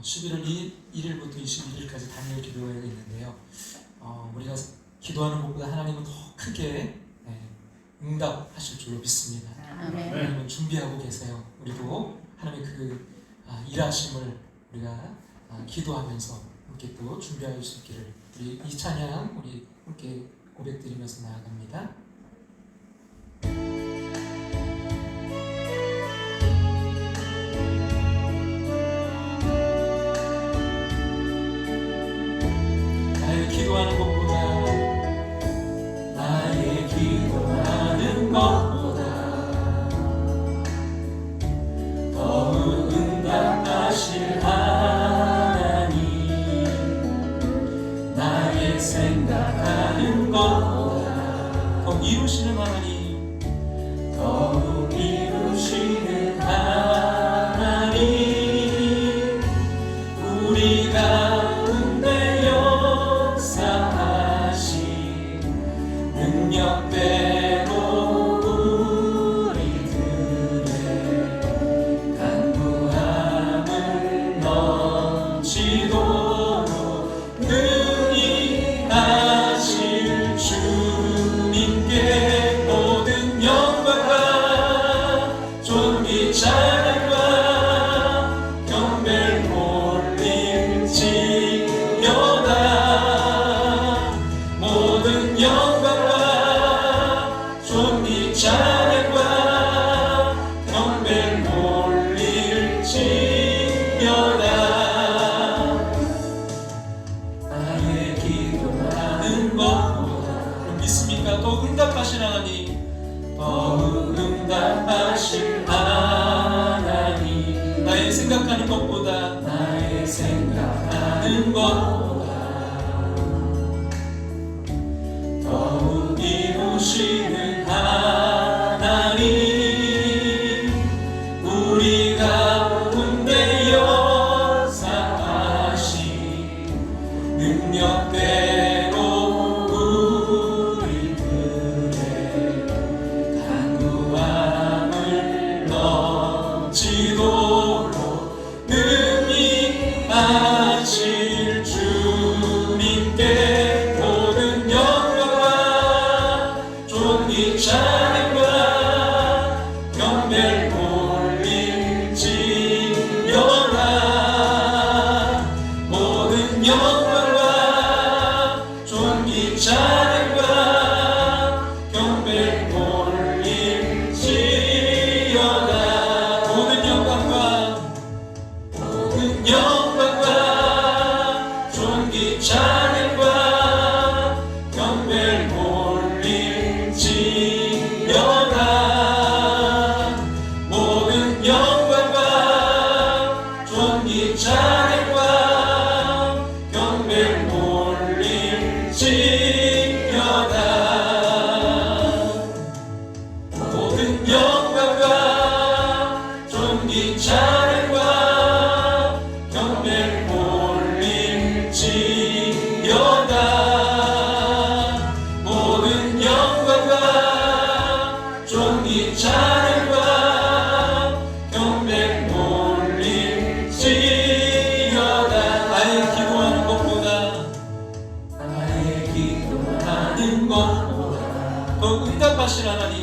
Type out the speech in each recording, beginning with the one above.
11월 1일부터 21일까지 단일 기도회가 있는데요. 우리가 기도하는 것보다 하나님은 더 크게 응답하실 줄로 믿습니다. 아멘. 하나님은 준비하고 계세요. 우리도 하나님의 그 일하심을 우리가 기도하면서 함께 또 준비할 수 있기를 우리 이 찬양 우리 함께 고백드리면서 나아갑니다. 기도하는 것보다 나의 기도하는 것보다 더욱 응답하실 하나님 나의 생각하는 것보다 더욱 이루시는 하나님 더욱 이루시는 하나님 우리가 능력대로 우리들의 간구함을 넘치도록 능히 하실 주님께 모든 영광과 존귀 찬양과 경배를 올릴지어다 모든 영광과 존귀 찬양과 경배를 올릴지어다 나의 기도하는 것보다 믿습니까? 더욱 응답하실 하나님 더욱 응답하실 하나님 나의 생각하는 것보다 나의 생각하는 것보다 더욱 이루시는 하나님 우리 가운데 역사하신 능력대로 우리들의 간구함을 넘치도록 능히 하실 주님께 모든 존귀 찬양과 경배를 올릴지어다 모든 영광과 존귀 찬양과 경배를 올릴지어다 모든 영광과 존귀 찬양과 경배를 올릴지어다 모든 영광과 존귀 찬양과 경배를 올릴지어다 모든 영광과 존귀 찬양과 경배를 올릴지어다 모든 영광과 존귀 찬양과 경배를 올릴지어다 나의 기도하는 것보다 더욱 응답하실 하나님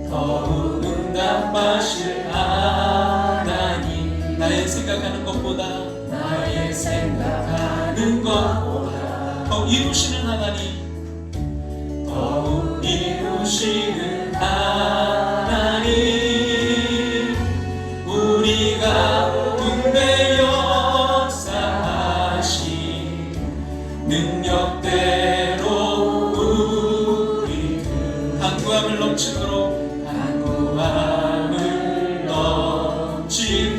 더욱 응답하실 하나님 나의 생각하는 것보다 나의 생각하는 것보다 더욱 이루시는 하나님 더욱 이루시는 하나님 우리 가운데 역사하신 능력대로 우리들 간구함을 넘치도록 간구함을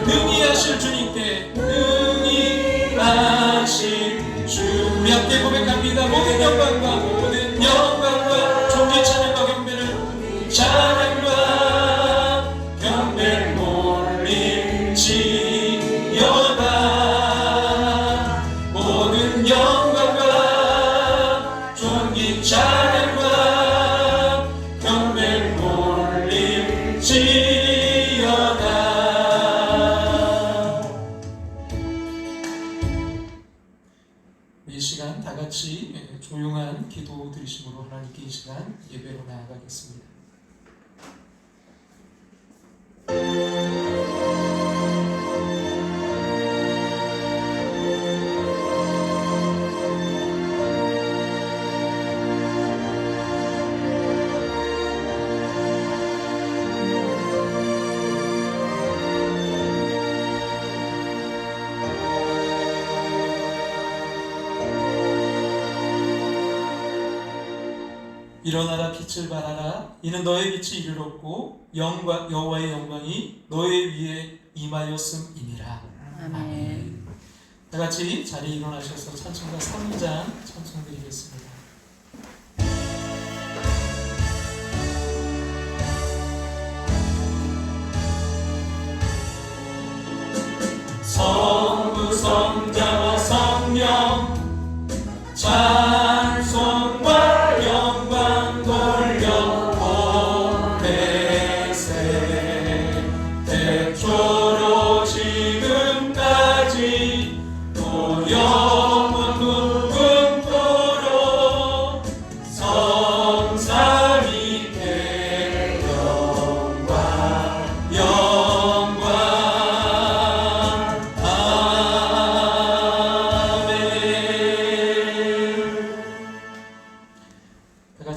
능히 하실 주님께 능히 하실 주 우리 함께 고백합니다. 모든 영광과 존귀 찬양과 경배를 시간 다 같이 조용한 기도 드리심으로 하나님께 이 시간 예배로 나아가겠습니다. 일어나라 빛을 발하라. 이는 너의 빛이 이르렀고 여호와의 영광이 너의 위에 임하였음이니라. 아멘. 다 같이 자리에 일어나셔서 찬송가 3장 찬송드리겠습니다. 성부 성자와 성령 찬송과 영광 돌려 보내세. 태초로 지금까지 또 영원 무궁토록 성삼위께 영광 영광.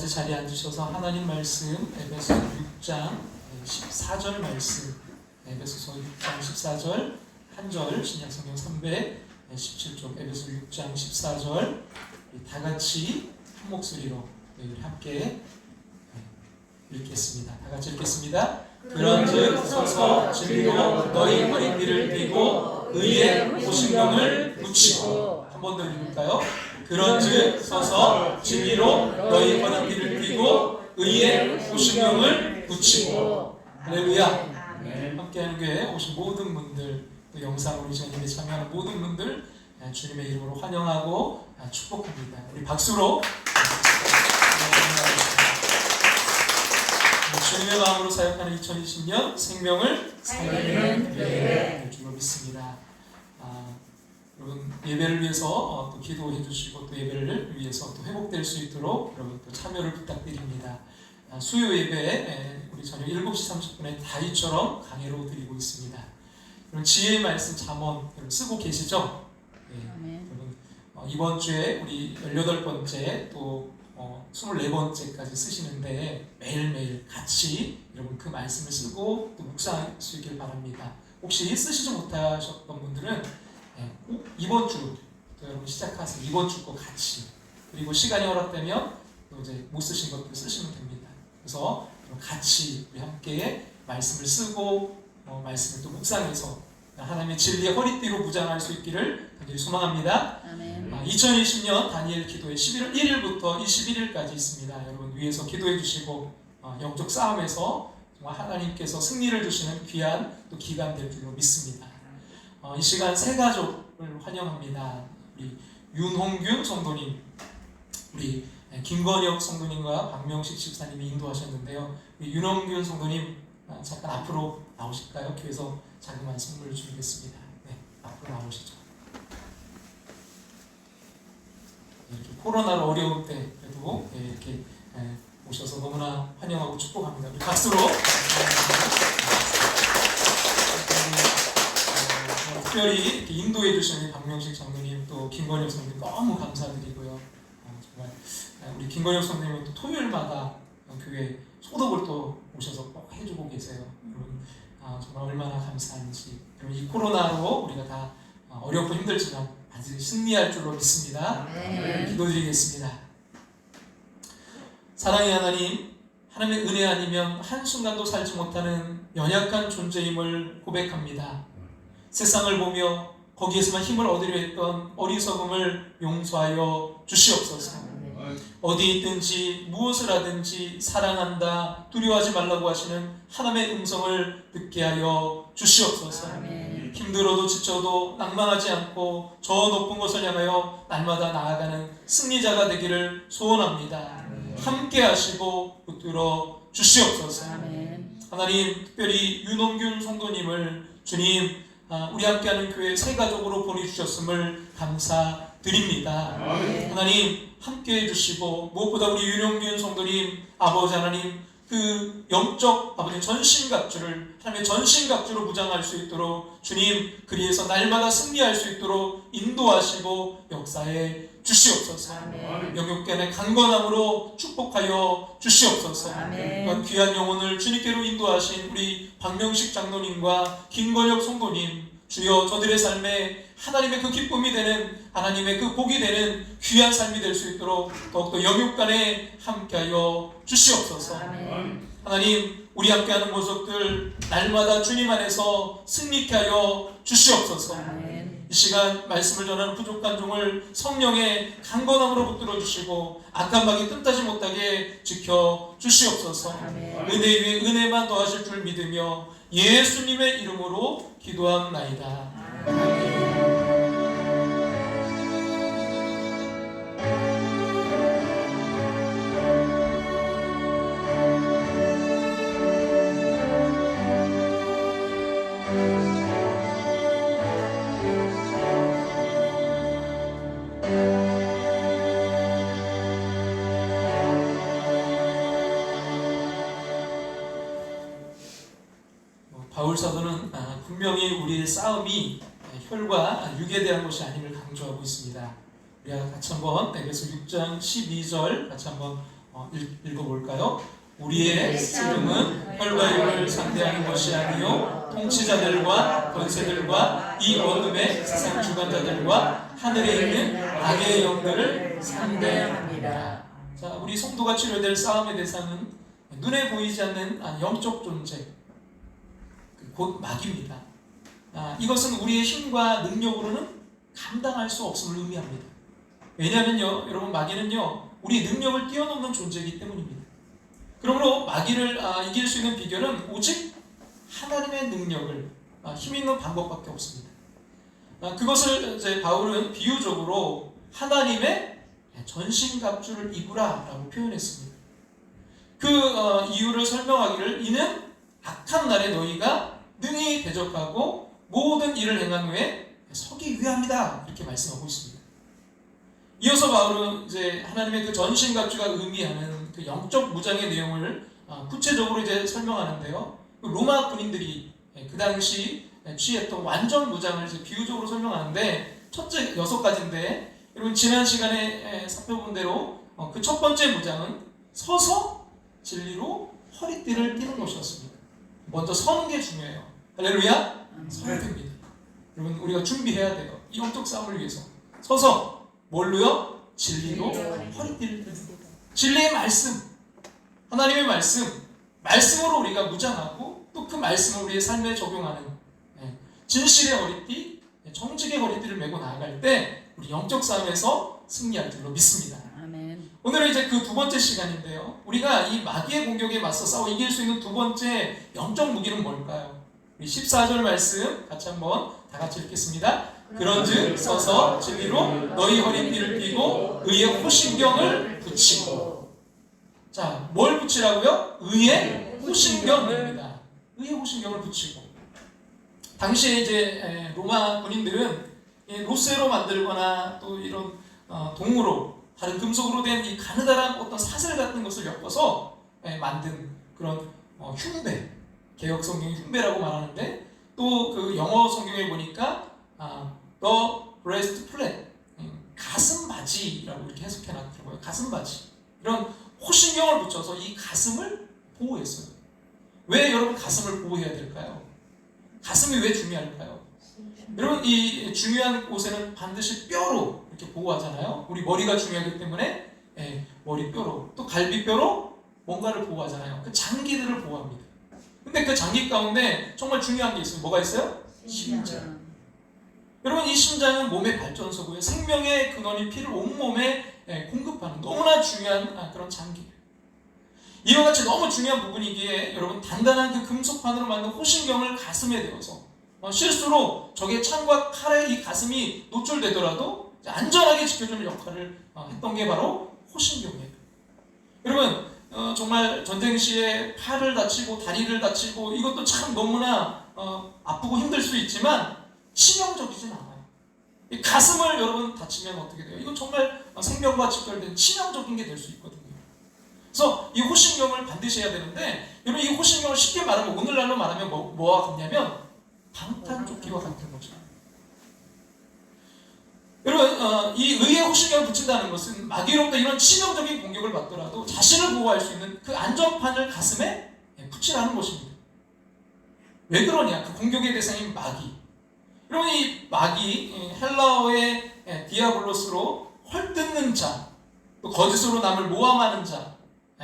자리에 앉으셔서 하나님 말씀 에베소 6장 14절 말씀, 에베소서 6장 14절 한 절, 신약성경 317쪽 에베소 6장 14절 다 같이 한 목소리로 우리 함께 읽겠습니다. 다 같이 읽겠습니다. 그런즉 서서 진리로 너희 허리띠를 띠고 의의 보신경을 붙이고. 한 번 더 읽을까요? 그런즉 서서 진리로 너희 허리띠를 띠고 의의 보신경을 붙이고. 할렐루야. 함께하는 교회에 오신 모든 분들, 또 영상으로 이 예배에 참여하는 모든 분들 주님의 이름으로 환영하고 축복합니다. 우리 박수로 주님의 마음으로 사역하는 2020년 생명을 살리는 교회 줄로 믿습니다. 여러분 예배를 위해서 또 기도해 주시고 또 예배를 위해서 또 회복될 수 있도록 여러분 또 참여를 부탁드립니다. 수요 예배 우리 저녁 7시 30분에 다이처럼 강의로 드리고 있습니다. 여러분 지혜의 말씀 잠언 여러분 쓰고 계시죠? 네. 여러분 이번 주에 우리 18번째 또 24번째까지 쓰시는데 매일매일 같이 여러분 그 말씀을 쓰고 또 묵상할 수 있길 바랍니다. 혹시 쓰시지 못하셨던 분들은 이번 주 또 여러분 시작하세요. 이번 주 거 같이. 그리고 시간이 허락되면 또 이제 못 쓰신 것도 쓰시면 됩니다. 그래서 같이 우리 함께 말씀을 쓰고 말씀을 또 묵상해서 하나님의 진리의 허리띠로 무장할 수 있기를 간절히 소망합니다. 아멘. 2020년 다니엘 기도회 11월 1일부터 21일까지 있습니다. 여러분 위에서 기도해 주시고 영적 싸움에서 정말 하나님께서 승리를 주시는 귀한 또 기간 될 줄로 믿습니다. 이 시간 세 가족을 환영합니다. 우리 윤홍균 성도님, 우리 김건혁 성도님과 박명식 집사님이 인도하셨는데요. 우리 윤홍균 성도님 잠깐 앞으로 나오실까요? 교회에서 자그마한 선물을 드리겠습니다. 네, 앞으로 나오시죠. 이렇게 코로나로 어려울 때 그래도 이렇게 오셔서 너무나 환영하고 축복합니다. 우리 박수로. 특별히 이렇게 인도해 주신 박명식 장로님 또 김건혁 성도님 너무 감사드리고요. 정말 우리 김건혁 성도님은 또 토요일마다 교회 소독을 또 오셔서 꼭 해주고 계세요. 여러분 정말 얼마나 감사한지. 여러분 이 코로나로 우리가 다 어렵고 힘들지만 반드시 승리할 줄로 믿습니다. 기도드리겠습니다. 사랑의 하나님, 하나님의 은혜 아니면 한순간도 살지 못하는 연약한 존재임을 고백합니다. 세상을 보며 거기에서만 힘을 얻으려 했던 어리석음을 용서하여 주시옵소서. 어디 있든지 무엇을 하든지 사랑한다, 두려워하지 말라고 하시는 하나님의 음성을 듣게 하여 주시옵소서. 힘들어도 지쳐도 낭망하지 않고 저 높은 곳을 향하여 날마다 나아가는 승리자가 되기를 소원합니다. 함께 하시고 붙들어 주시옵소서. 하나님, 특별히 윤홍균 성도님을 주님 우리 함께하는 교회 새 가족으로 보내주셨음을 감사드립니다. 드립니다. 하나님 함께 해주시고 무엇보다 우리 윤용균 성도님 아버지 하나님 그 영적 아버지 전신갑주를 하나님의 전신갑주로 무장할 수 있도록 주님 그리에서 날마다 승리할 수 있도록 인도하시고 역사해 주시옵소서. 영육간의 강건함으로 축복하여 주시옵소서. 귀한 영혼을 주님께로 인도하신 우리 박명식 장로님과 김건혁 성도님 주여 저들의 삶에 하나님의 그 기쁨이 되는 하나님의 그 복이 되는 귀한 삶이 될 수 있도록 더욱더 영육간에 함께하여 주시옵소서. 하나님 우리 함께하는 모습들 날마다 주님 안에서 승리케 하여 주시옵소서. 이 시간 말씀을 전하는 부족한 종을 성령의 강건함으로 붙들어 주시고 악한 마귀 뜸타지 못하게 지켜 주시옵소서. 은혜 위에 은혜만 더하실 줄 믿으며 예수님의 이름으로 기도합나이다. 바울 사도는 분명히 우리의 싸움이 혈과 육에 대한 것이 아님을 강조하고 있습니다. 우리가 같이 한번 에베소 6장 12절 같이 한번 읽어볼까요? 우리의 씨름은 혈과 육을 상대하는 것이 아니요 통치자들과 권세들과 이 어둠의 세상 주관자들과 하늘에 있는 악의 영들을 상대합니다. 자, 우리 성도가 치료될 싸움의 대상은 눈에 보이지 않는 영적 존재 곧 마귀입니다. 이것은 우리의 힘과 능력으로는 감당할 수 없음을 의미합니다. 왜냐하면요, 여러분 마귀는요 우리 능력을 뛰어넘는 존재이기 때문입니다. 그러므로 마귀를 이길 수 있는 비결은 오직 하나님의 능력을 힘있는 방법밖에 없습니다. 그것을 이제 바울은 비유적으로 하나님의 전신갑주를 입으라라고 표현했습니다. 그 이유를 설명하기를 이는 악한 날에 너희가 능히 대적하고 모든 일을 행한 후에 서기 위함이다 이렇게 말씀하고 있습니다. 이어서 바울은 이제 하나님의 그 전신갑주가 의미하는 그 영적 무장의 내용을 구체적으로 이제 설명하는데요. 로마 군인들이 그 당시 취했던 완전 무장을 이제 비유적으로 설명하는데 첫째 6가지인데 여러분 지난 시간에 살펴본 대로 그 첫 번째 무장은 서서 진리로 허리띠를 띠는 것이었습니다. 먼저 서는 게 중요해요. 할렐루야! 서야 됩니다. 여러분 우리가 준비해야 돼요. 이 영적 싸움을 위해서 서서 뭘로요? 진리로 허리띠를 띠는 진리의 말씀, 하나님의 말씀으로 우리가 무장하고 또 그 말씀을 우리의 삶에 적용하는 진실의 허리띠, 정직의 허리띠를 메고 나아갈 때 우리 영적 싸움에서 승리할 줄로 믿습니다. 오늘은 이제 그 두 번째 시간인데요. 우리가 이 마귀의 공격에 맞서 싸워 이길 수 있는 두 번째 영적 무기는 뭘까요? 우리 14절 말씀 같이 한번 다 같이 읽겠습니다. 그런즉 서서 진리로 너희 허리띠를 띠고 의의 호신경을 붙이고. 자, 뭘 붙이라고요? 의의 호신경입니다. 의의 호신경을 붙이고. 당시에 이제 로마 군인들은 로스로 만들거나 또 이런 동으로 다른 금속으로 된 이 가느다란 어떤 사슬 같은 것을 엮어서 만든 그런 흉배, 개역 성경이 흉배라고 말하는데 또 그 영어 성경에 보니까 the breastplate, 가슴 바지라고 이렇게 해석해 놨더라고요. 가슴 바지. 이런 호신경을 붙여서 이 가슴을 보호했어요. 왜 여러분 가슴을 보호해야 될까요? 가슴이 왜 중요할까요? 여러분 이 중요한 곳에는 반드시 뼈로 이렇게 보호하잖아요. 우리 머리가 중요하기 때문에 머리뼈로 또 갈비뼈로 뭔가를 보호하잖아요. 그 장기들을 보호합니다. 근데 그 장기 가운데 정말 중요한 게 있어요. 뭐가 있어요? 심장. 여러분 이 심장은 몸의 발전소고요. 생명의 근원인 피를 온몸에 공급하는 너무나 중요한 그런 장기예요. 이와 같이 너무 중요한 부분이기에 여러분 단단한 그 금속판으로 만든 호신경을 가슴에 대어서 실수로 적의 창과 칼에 이 가슴이 노출되더라도 안전하게 지켜주는 역할을 했던 게 바로 호신경이에요. 여러분 정말 전쟁 시에 팔을 다치고 다리를 다치고 이것도 참 너무나 아프고 힘들 수 있지만 치명적이진 않아요. 이 가슴을 여러분 다치면 어떻게 돼요? 이건 정말 생명과 직결된 치명적인 게 될 수 있거든요. 그래서 이 호신경을 반드시 해야 되는데, 여러분 이 호신경을 쉽게 말하면, 오늘날로 말하면 뭐와 같냐면 방탄조끼와 같은 거죠. 여러분 이 의의 호신경을 붙인다는 것은 마귀로부터 이런 치명적인 공격을 받더라도 자신을 보호할 수 있는 그 안전판을 가슴에 붙이라는 것입니다. 왜 그러냐? 그 공격의 대상인 마귀. 여러분 이 마귀, 헬라어의 디아블로스로 헐뜯는 자, 또 거짓으로 남을 모함하는 자,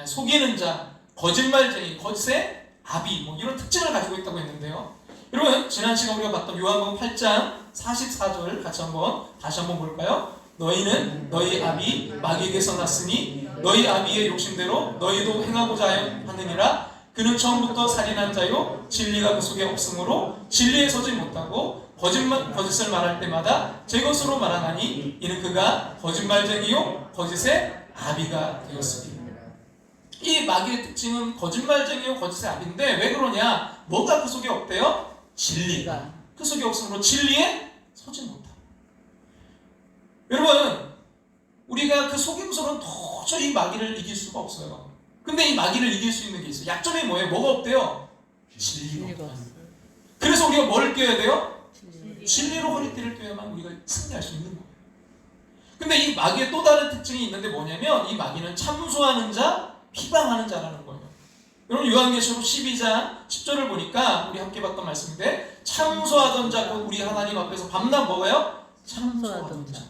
속이는 자, 거짓말쟁이, 거짓의 아비, 뭐 이런 특징을 가지고 있다고 했는데요. 여러분 지난 시간 우리가 봤던 요한복음 8장 44절 다시 한번 볼까요? 너희는 너희 아비 마귀에게서 났으니 너희 아비의 욕심대로 너희도 행하고자 하느니라. 그는 처음부터 살인한 자요 진리가 그 속에 없으므로 진리에 서지 못하고 거짓을 말할 때마다 제 것으로 말하나니 이는 그가 거짓말쟁이요 거짓의 아비가 되었습니다. 이 마귀의 특징은 거짓말쟁이요 거짓의 아비인데, 왜 그러냐? 뭐가 그 속에 없대요? 진리가 그 속에 없으므로 진리에 서지 못하고. 여러분 우리가 그 속임수로는 도저히 마귀를 이길 수가 없어요. 근데 이 마귀를 이길 수 있는 게 있어요. 약점이 뭐예요? 뭐가 없대요? 진리가 없어요. 그래서 우리가 뭘 껴야 돼요? 진리로 허리띠를 껴야만 우리가 승리할 수 있는 거예요. 근데 이 마귀의 또 다른 특징이 있는데 뭐냐면, 이 마귀는 참소하는 자, 비방하는 자라는 거예요. 여러분 요한계시록 12장 10절을 보니까 우리 함께 봤던 말씀인데, 참소하던 자, 우리 하나님 앞에서 밤낮 뭐예요? 참소하던 자.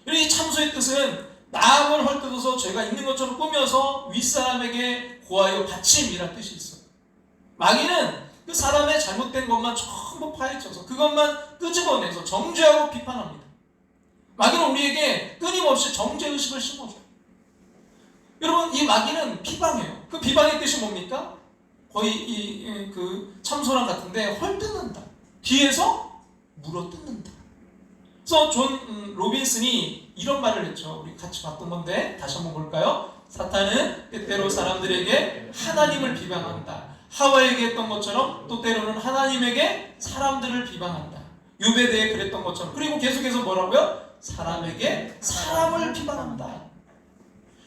이 참소의 뜻은 남을 헐뜯어서 죄가 있는 것처럼 꾸며서 윗사람에게 고하여 바침이라는 뜻이 있어요. 마귀는 그 사람의 잘못된 것만 전부 파헤쳐서 그것만 끄집어내서 정죄하고 비판합니다. 마귀는 우리에게 끊임없이 정죄의식을 심어줘요. 여러분 이 마귀는 비방해요. 그 비방의 뜻이 뭡니까? 거의 그 참소랑 같은데, 헐뜯는다, 뒤에서 물어뜯는다. 그래서 존 로빈슨이 이런 말을 했죠. 우리 같이 봤던 건데 다시 한번 볼까요? 사탄은 때때로 사람들에게 하나님을 비방한다. 하와에게 했던 것처럼 또 때로는 하나님에게 사람들을 비방한다. 욥에 대해 그랬던 것처럼. 그리고 계속해서 뭐라고요? 사람에게 사람을 비방한다.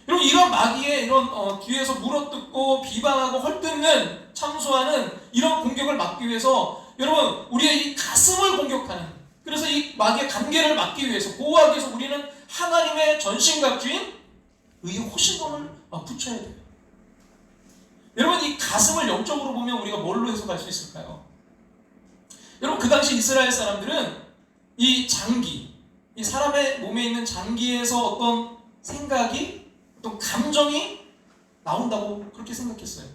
여러분 이런 마귀의 이런 뒤에서 물어뜯고 비방하고 헐뜯는, 참소하는 이런 공격을 막기 위해서 여러분 우리의 이 가슴을 공격하는, 그래서 이 마귀의 관계를 막기 위해서, 보호하기 위해서 우리는 하나님의 전신갑주인 의의 호신경을 붙여야 돼요. 여러분 이 가슴을 영적으로 보면 우리가 뭘로 해석할 수 있을까요? 여러분 그 당시 이스라엘 사람들은 이 장기, 이 사람의 몸에 있는 장기에서 어떤 생각이, 어떤 감정이 나온다고 그렇게 생각했어요.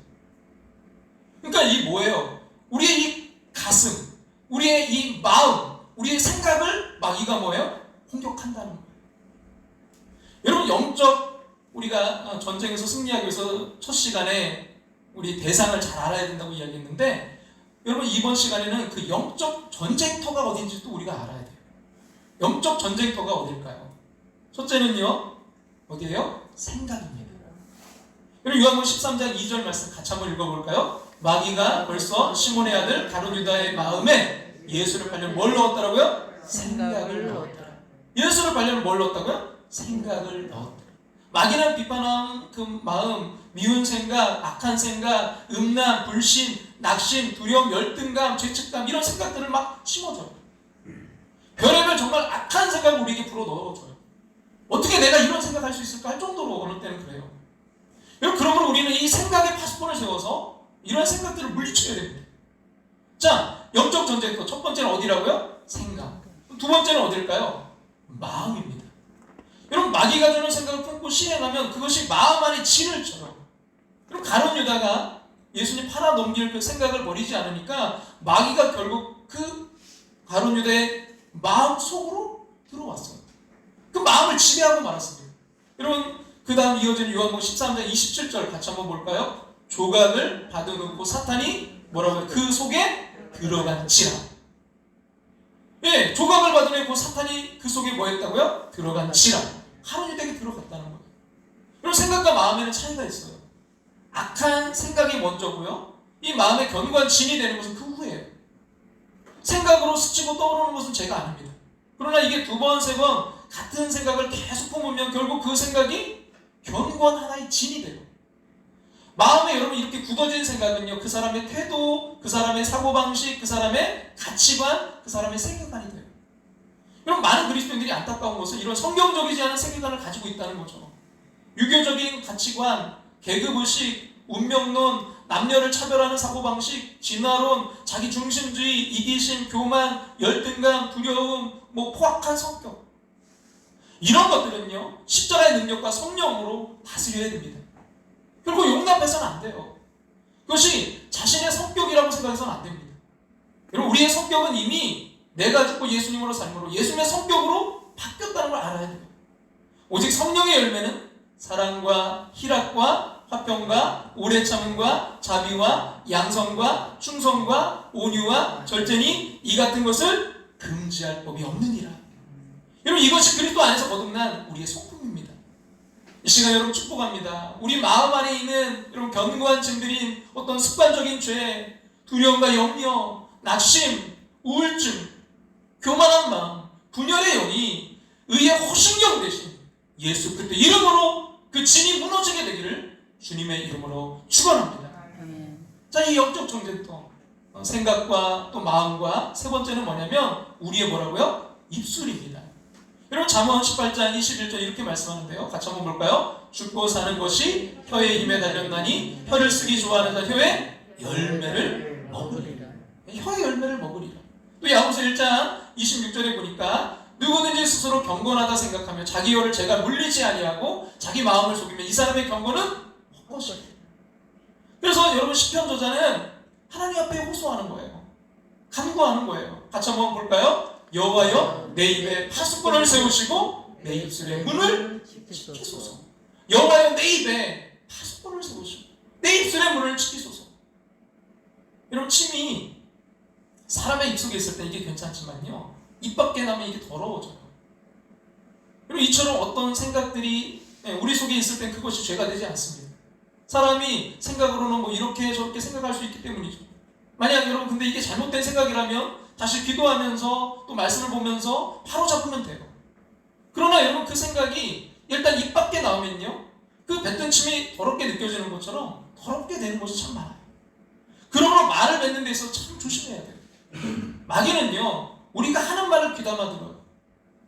그러니까 이 뭐예요? 우리의 이 가슴, 우리의 이 마음, 우리의 생각을 마귀가 뭐예요? 공격한다는 거예요. 여러분 영적, 우리가 전쟁에서 승리하기 위해서 첫 시간에 우리 대상을 잘 알아야 된다고 이야기했는데, 여러분 이번 시간에는 그 영적 전쟁터가 어딘지도 우리가 알아야 돼요. 영적 전쟁터가 어딜까요? 첫째는요, 어디예요? 생각입니다. 여러분 요한복음 13장 2절 말씀 같이 한번 읽어볼까요? 마귀가 벌써 시몬의 아들 가룟 유다의 마음에 예수를 팔려면 뭘 넣었더라고요? 생각을 넣었더라. 예수를 팔려면 뭘 넣었다고요? 생각을 넣었더라. 마귀는 비판한 그 마음, 미운 생각, 악한 생각, 음란, 불신, 낙심, 두려움, 열등감, 죄책감, 이런 생각들을 막 심어줘요. 별의별 정말 악한 생각을 우리에게 불어 넣어줘요. 어떻게 내가 이런 생각할 수 있을까 할 정도로 어느 때는 그래요. 여러분 그러면 우리는 이 생각의 파수꾼을 세워서 이런 생각들을 물리쳐야 됩니다. 자, 영적 전쟁터 첫 번째는 어디라고요? 생각. 두 번째는 어딜까요? 마음입니다. 여러분 마귀가 주는 생각을 품고 실행하면 그것이 마음 안에 진을 쳐요. 그럼 가룟 유다가 예수님 팔아 넘길 그 생각을 버리지 않으니까 마귀가 결국 그 가룟 유다의 마음 속으로 들어왔어요. 그 마음을 지배하고 말았습니다. 여러분 그 다음 이어지는 요한복음 13장 27절 같이 한번 볼까요? 조각을 받아놓고 사탄이 뭐라고요? 그 속에 들어간지라. 예, 조각을 받아놓고 사탄이 그 속에 뭐 했다고요? 들어간지라. 가룟 유다에게 들어갔다는 거예요. 여러분 생각과 마음에는 차이가 있어요. 악한 생각이 먼저고요. 이 마음의 견고한 진이 되는 것은 그 후예요. 생각으로 스치고 떠오르는 것은 죄가 아닙니다. 그러나 이게 두 번, 세 번 같은 생각을 계속 품으면 결국 그 생각이 견고한 하나의 진이 돼요. 마음에 여러분 이렇게 굳어진 생각은요, 그 사람의 태도, 그 사람의 사고방식, 그 사람의 가치관, 그 사람의 세계관이 돼요. 여러분, 많은 그리스도인들이 안타까운 것은 이런 성경적이지 않은 세계관을 가지고 있다는 거죠. 유교적인 가치관, 계급의식, 운명론, 남녀를 차별하는 사고방식, 진화론, 자기중심주의, 이기심, 교만, 열등감, 두려움, 포악한 성격, 이런 것들은요 십자가의 능력과 성령으로 다스려야 됩니다. 결국 용납해서는 안 돼요. 그것이 자신의 성격이라고 생각해서는 안 됩니다. 여러분, 우리의 성격은 이미 내가 죽고 예수님으로 삶으로 예수님의 성격으로 바뀌었다는 걸 알아야 돼요. 오직 성령의 열매는 사랑과 희락과 화평과 오래 참음과 자비와 양성과 충성과 온유와 절제니 이 같은 것을 금지할 법이 없느니라. 여러분, 이것이 그리스도 안에서 거듭난 우리의 성품입니다. 이 시간 여러분 축복합니다. 우리 마음 안에 있는 여러분 견고한 짐들인 어떤 습관적인 죄, 두려움과 염려, 낙심, 우울증, 교만한 마음, 분열의 영이 의의 호신경 대신 예수 그리스도 이름으로 그 진이 무너지게 되기를 주님의 이름으로 축원합니다. 자, 이 영적 정죄도 생각과 또 마음과 세 번째는 뭐냐면 우리의 뭐라고요? 입술입니다. 여러분, 잠언 18장 21절 이렇게 말씀하는데요. 같이 한번 볼까요? 죽고 사는 것이 혀의 힘에 달렸나니 혀를 쓰기 좋아하는 자 혀의 열매를 먹으리라. 혀의 열매를 먹으리라. 또 야고보서 1장 26절에 보니까 누구든지 스스로 경건하다 생각하며 자기 혀를 제가 물리지 아니하고 자기 마음을 속이면 이 사람의 경건은 헛것이라. 그래서 여러분, 시편 저자는 하나님 앞에 호소하는 거예요. 간구하는 거예요. 같이 한번 볼까요? 여호와여, 내 입에 파수꾼을 세우시고 내 입술에 문을 지키소서. 여호와여, 내 입에 파수꾼을 세우시고 내 입술에 문을 지키소서. 여러분, 침이 사람의 입속에 있을 때 이게 괜찮지만요, 입 밖에 나면 이게 더러워져요. 여러분, 이처럼 어떤 생각들이 우리 속에 있을 땐 그것이 죄가 되지 않습니다. 사람이 생각으로는 이렇게 저렇게 생각할 수 있기 때문이죠. 만약 여러분 근데 이게 잘못된 생각이라면 다시 기도하면서 또 말씀을 보면서 바로 잡으면 돼요. 그러나 여러분, 그 생각이 일단 입 밖에 나오면요, 그 뱉은 침이 더럽게 느껴지는 것처럼 더럽게 되는 것이 참 많아요. 그러므로 말을 뱉는 데 있어서 참 조심해야 돼요. 마귀는요, 우리가 하는 말을 귀담아 들어요.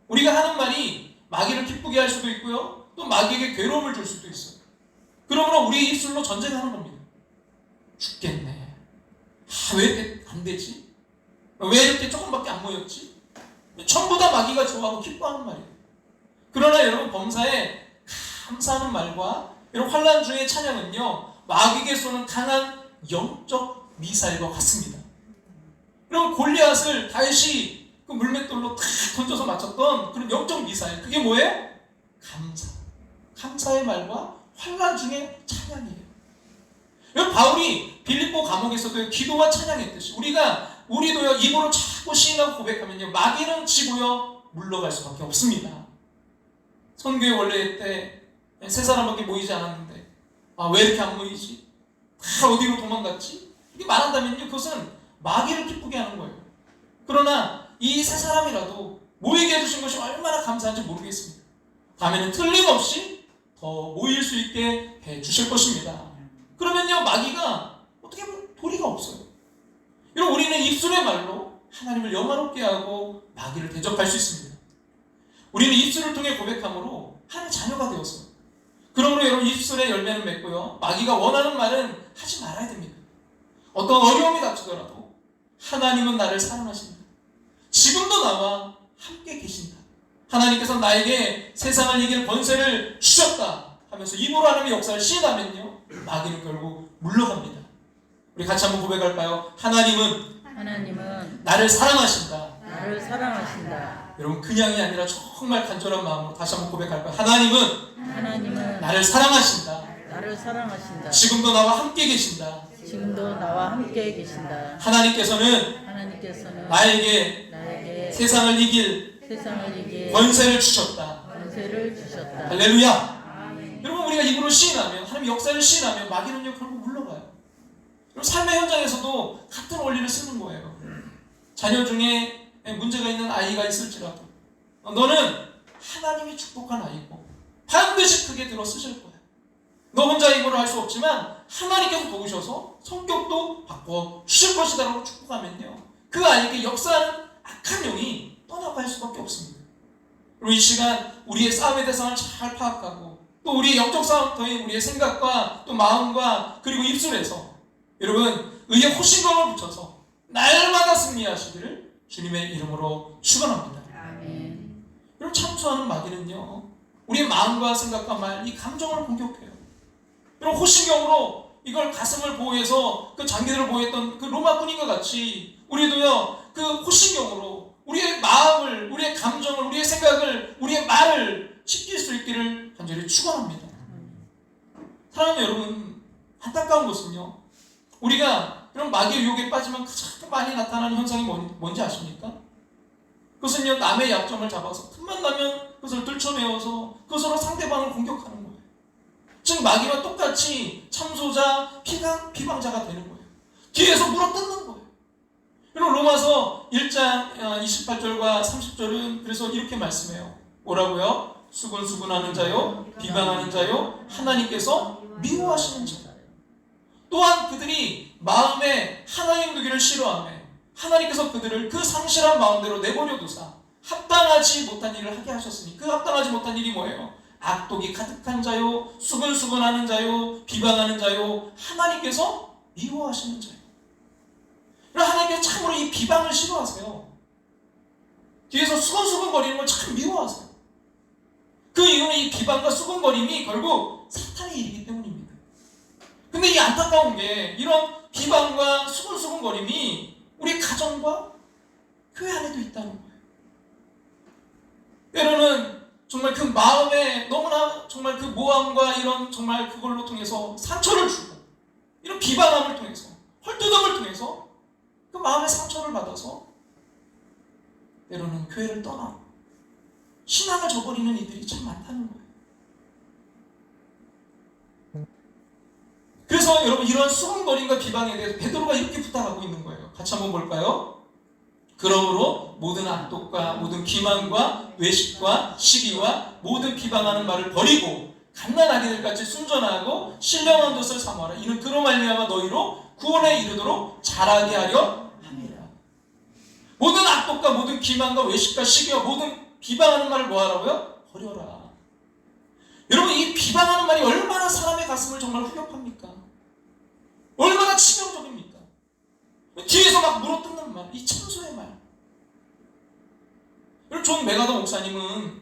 우리가 하는 말이 마귀를 기쁘게 할 수도 있고요, 또 마귀에게 괴로움을 줄 수도 있어요. 그러므로 우리 입술로 전쟁하는 겁니다. 죽겠네. 왜 이렇게 안 되지? 왜 이렇게 조금밖에 안 모였지? 전부 다 마귀가 좋아하고 기뻐하는 말이에요. 그러나 여러분, 범사에 감사하는 말과 이런 환난 중의 찬양은요, 마귀에게 쏘는 강한 영적 미사일과 같습니다. 여러분, 골리앗을 다윗이 그 물맷돌로 탁 던져서 맞췄던 그런 영적 미사일, 그게 뭐예요? 감사. 감사의 말과 환난 중의 찬양이에요. 여러분, 바울이 빌립보 감옥에서도 기도와 찬양했듯이 우리도요 입으로 자꾸 시인하고 고백하면요 마귀는 지고요 물러갈 수밖에 없습니다. 선교회 원래 때 세 사람밖에 모이지 않았는데 왜 이렇게 안 모이지? 다 어디로 도망갔지? 이렇게 말한다면요 그것은 마귀를 기쁘게 하는 거예요. 그러나 이 세 사람이라도 모이게 해주신 것이 얼마나 감사한지 모르겠습니다. 다음에는 틀림없이 더 모일 수 있게 해주실 것입니다. 그러면요 마귀가 어떻게 보면 도리가 없어요. 여러분, 우리는 입술의 말로 하나님을 영화롭게 하고 마귀를 대적할 수 있습니다. 우리는 입술을 통해 고백함으로 하나님의 자녀가 되었어요. 그러므로 여러분, 입술의 열매는 맺고요, 마귀가 원하는 말은 하지 말아야 됩니다. 어떤 어려움이 닥치더라도 하나님은 나를 사랑하신다. 지금도 나와 함께 계신다. 하나님께서 나에게 세상을 이길 권세를 주셨다 하면서 입으로 하나님의 역사를 시인하면요 마귀는 결국 물러갑니다. 우리 같이 한번 고백할까요? 하나님은 나를 사랑하신다. 나를 사랑하신다. 여러분, 그냥이 아니라 정말 간절한 마음으로 다시 한번 고백할까요? 하나님은 나를 사랑하신다. 나를 사랑하신다. 지금도 나와 함께 계신다. 지금도 나와 함께 계신다. 하나님께서는 나에게 세상을 이길 권세를 주셨다. 할렐루야. 여러분, 우리가 입으로 시인하면, 하나님의 역사를 시인하면 마귀는요 결국 물러가요. 여러분, 삶의 현장에서도 같은 원리를 쓰는 거예요. 자녀 중에 문제가 있는 아이가 있을지라도 너는 하나님이 축복한 아이고 반드시 크게 들어 쓰실 거야. 너 혼자 힘으로 할 수 없지만 하나님께서 도우셔서 성격도 바꿔 주실 것이다라고 축복하면요, 그 아이에게 역사하는 악한 영이 떠나갈 수밖에 없습니다. 그리고 이 시간 우리의 싸움의 대상을 잘 파악하고 또 우리의 영적 싸움터인 우리의 생각과 또 마음과 그리고 입술에서 여러분 의의 호신경을 붙여서 날마다 승리하시기를 주님의 이름으로 축원합니다. 아멘. 여러분, 참수하는 마귀는요, 우리의 마음과 생각과 말, 이 감정을 공격해요. 여러분, 호신경으로 이걸 가슴을 보호해서 그 장기들을 보호했던 그 로마 군인과 같이 우리도요, 그 호신경으로 우리의 마음을, 우리의 감정을, 우리의 생각을, 우리의 말을 지킬 수 있기를 간절히 축원합니다. 사랑하는 여러분, 안타까운 것은요, 우리가 이런 마귀의 유혹에 빠지면 가장 많이 나타나는 현상이 뭔지 아십니까? 그것은요, 남의 약점을 잡아서 틈만 나면 그것을 들춰내어서 그것으로 상대방을 공격하는 거예요. 즉 마귀와 똑같이 참소자, 비방자가 되는 거예요. 뒤에서 물어뜯는 거예요. 그리고 로마서 1장 28절과 30절은 그래서 이렇게 말씀해요. 뭐라고요? 수군수군하는 자요, 비방하는 자요, 하나님께서 미워하시는 자. 또한 그들이 마음에 하나님 두기를 싫어하며 하나님께서 그들을 그 상실한 마음대로 내버려 두사 합당하지 못한 일을 하게 하셨으니, 그 합당하지 못한 일이 뭐예요? 악독이 가득한 자요, 수근수근하는 자요, 비방하는 자요, 하나님께서 미워하시는 자요. 하나님께서 참으로 이 비방을 싫어하세요. 뒤에서 수근수근거리는 걸 참 미워하세요. 그 이유는 이 비방과 수근거림이 결국 사탄의 일이기 때문입니다. 근데 이 안타까운 게 이런 비방과 수근수근거림이 우리 가정과 교회 안에도 있다는 거예요. 때로는 정말 그 마음에 너무나 정말 그 모함과 이런 정말 그걸로 통해서 상처를 주고, 이런 비방함을 통해서, 헐뜯음을 통해서 그 마음의 상처를 받아서 때로는 교회를 떠나 신앙을 저버리는 이들이 참 많다는 거예요. 그래서 여러분, 이런 수군거림과 비방에 대해서 베드로가 이렇게 부탁하고 있는 거예요. 같이 한번 볼까요? 그러므로 모든 악독과 모든 기만과 외식과 시기와 모든 비방하는 말을 버리고 갓난아기들 같이 순전하고 신령한 것을 사모하라. 이는 그로 말미암아 너희로 구원에 이르도록 자라게 하려 함이라. 모든 악독과 모든 기만과 외식과 시기와 모든 비방하는 말을 뭐하라고요? 버려라. 여러분, 이 비방하는 말이 얼마나 사람의 가슴을 정말 후벼팝니까? 얼마나 치명적입니까? 뒤에서 막 물어뜯는 말, 이 참소의 말. 여러분, 존 메가더 목사님은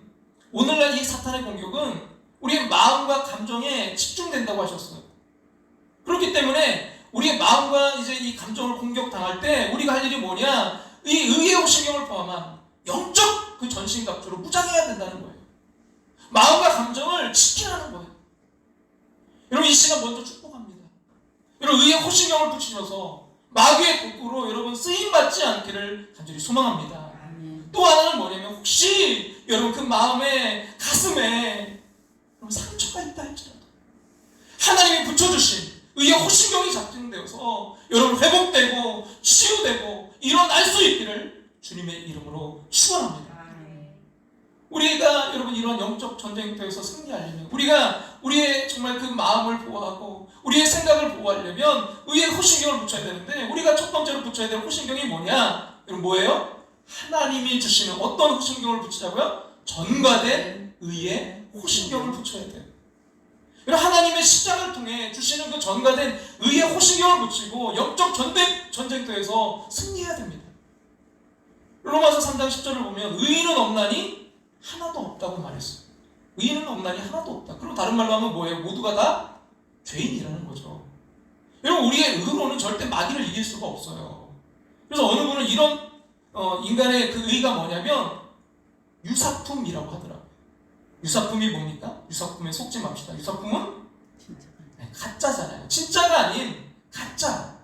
오늘날 이 사탄의 공격은 우리의 마음과 감정에 집중된다고 하셨어요. 그렇기 때문에 우리의 마음과 이제 이 감정을 공격당할 때 우리가 할 일이 뭐냐? 이 의의 호신경을 포함한 영적 그 전신갑주로 무장해야 된다는 거예요. 마음과 감정을 지키라는 거예요. 여러분, 이 시간 먼저 축복합니다. 여러분, 의의 호신경을 붙이셔서 마귀의 도구로 여러분 쓰임받지 않기를 간절히 소망합니다. 또 하나는 뭐냐면, 혹시 여러분 그 마음에, 가슴에 여러분 상처가 있다 할지라도 하나님이 붙여주신 의의 호신경이 작동되어서 여러분 회복되고 치유되고 일어날 수 있기를 주님의 이름으로 축원합니다. 우리가 여러분 이런 영적 전쟁터에서 승리하려면, 우리가 우리의 정말 그 마음을 보호하고 우리의 생각을 보호하려면 의의 호신경을 붙여야 되는데, 우리가 첫 번째로 붙여야 될 호신경이 뭐냐? 여러분 뭐예요? 하나님이 주시는 어떤 호신경을 붙이자고요? 전가된 의의 호신경을 붙여야 돼요. 여러분, 하나님의 십자가를 통해 주시는 그 전가된 의의 호신경을 붙이고 영적 전쟁터에서 승리해야 됩니다. 로마서 3장 10절을 보면 의인은 없나니 하나도 없다고 말했어요. 의인은 없나니 하나도 없다. 그리고 다른 말로 하면 뭐예요? 모두가 다 죄인이라는 거죠. 여러분, 우리의 의로는 절대 마귀를 이길 수가 없어요. 그래서 어느 분은 이런 인간의 그 의가 뭐냐면 유사품이라고 하더라고요. 유사품이 뭡니까? 유사품에 속지 맙시다. 유사품은 가짜잖아요. 진짜가 아닌 가짜.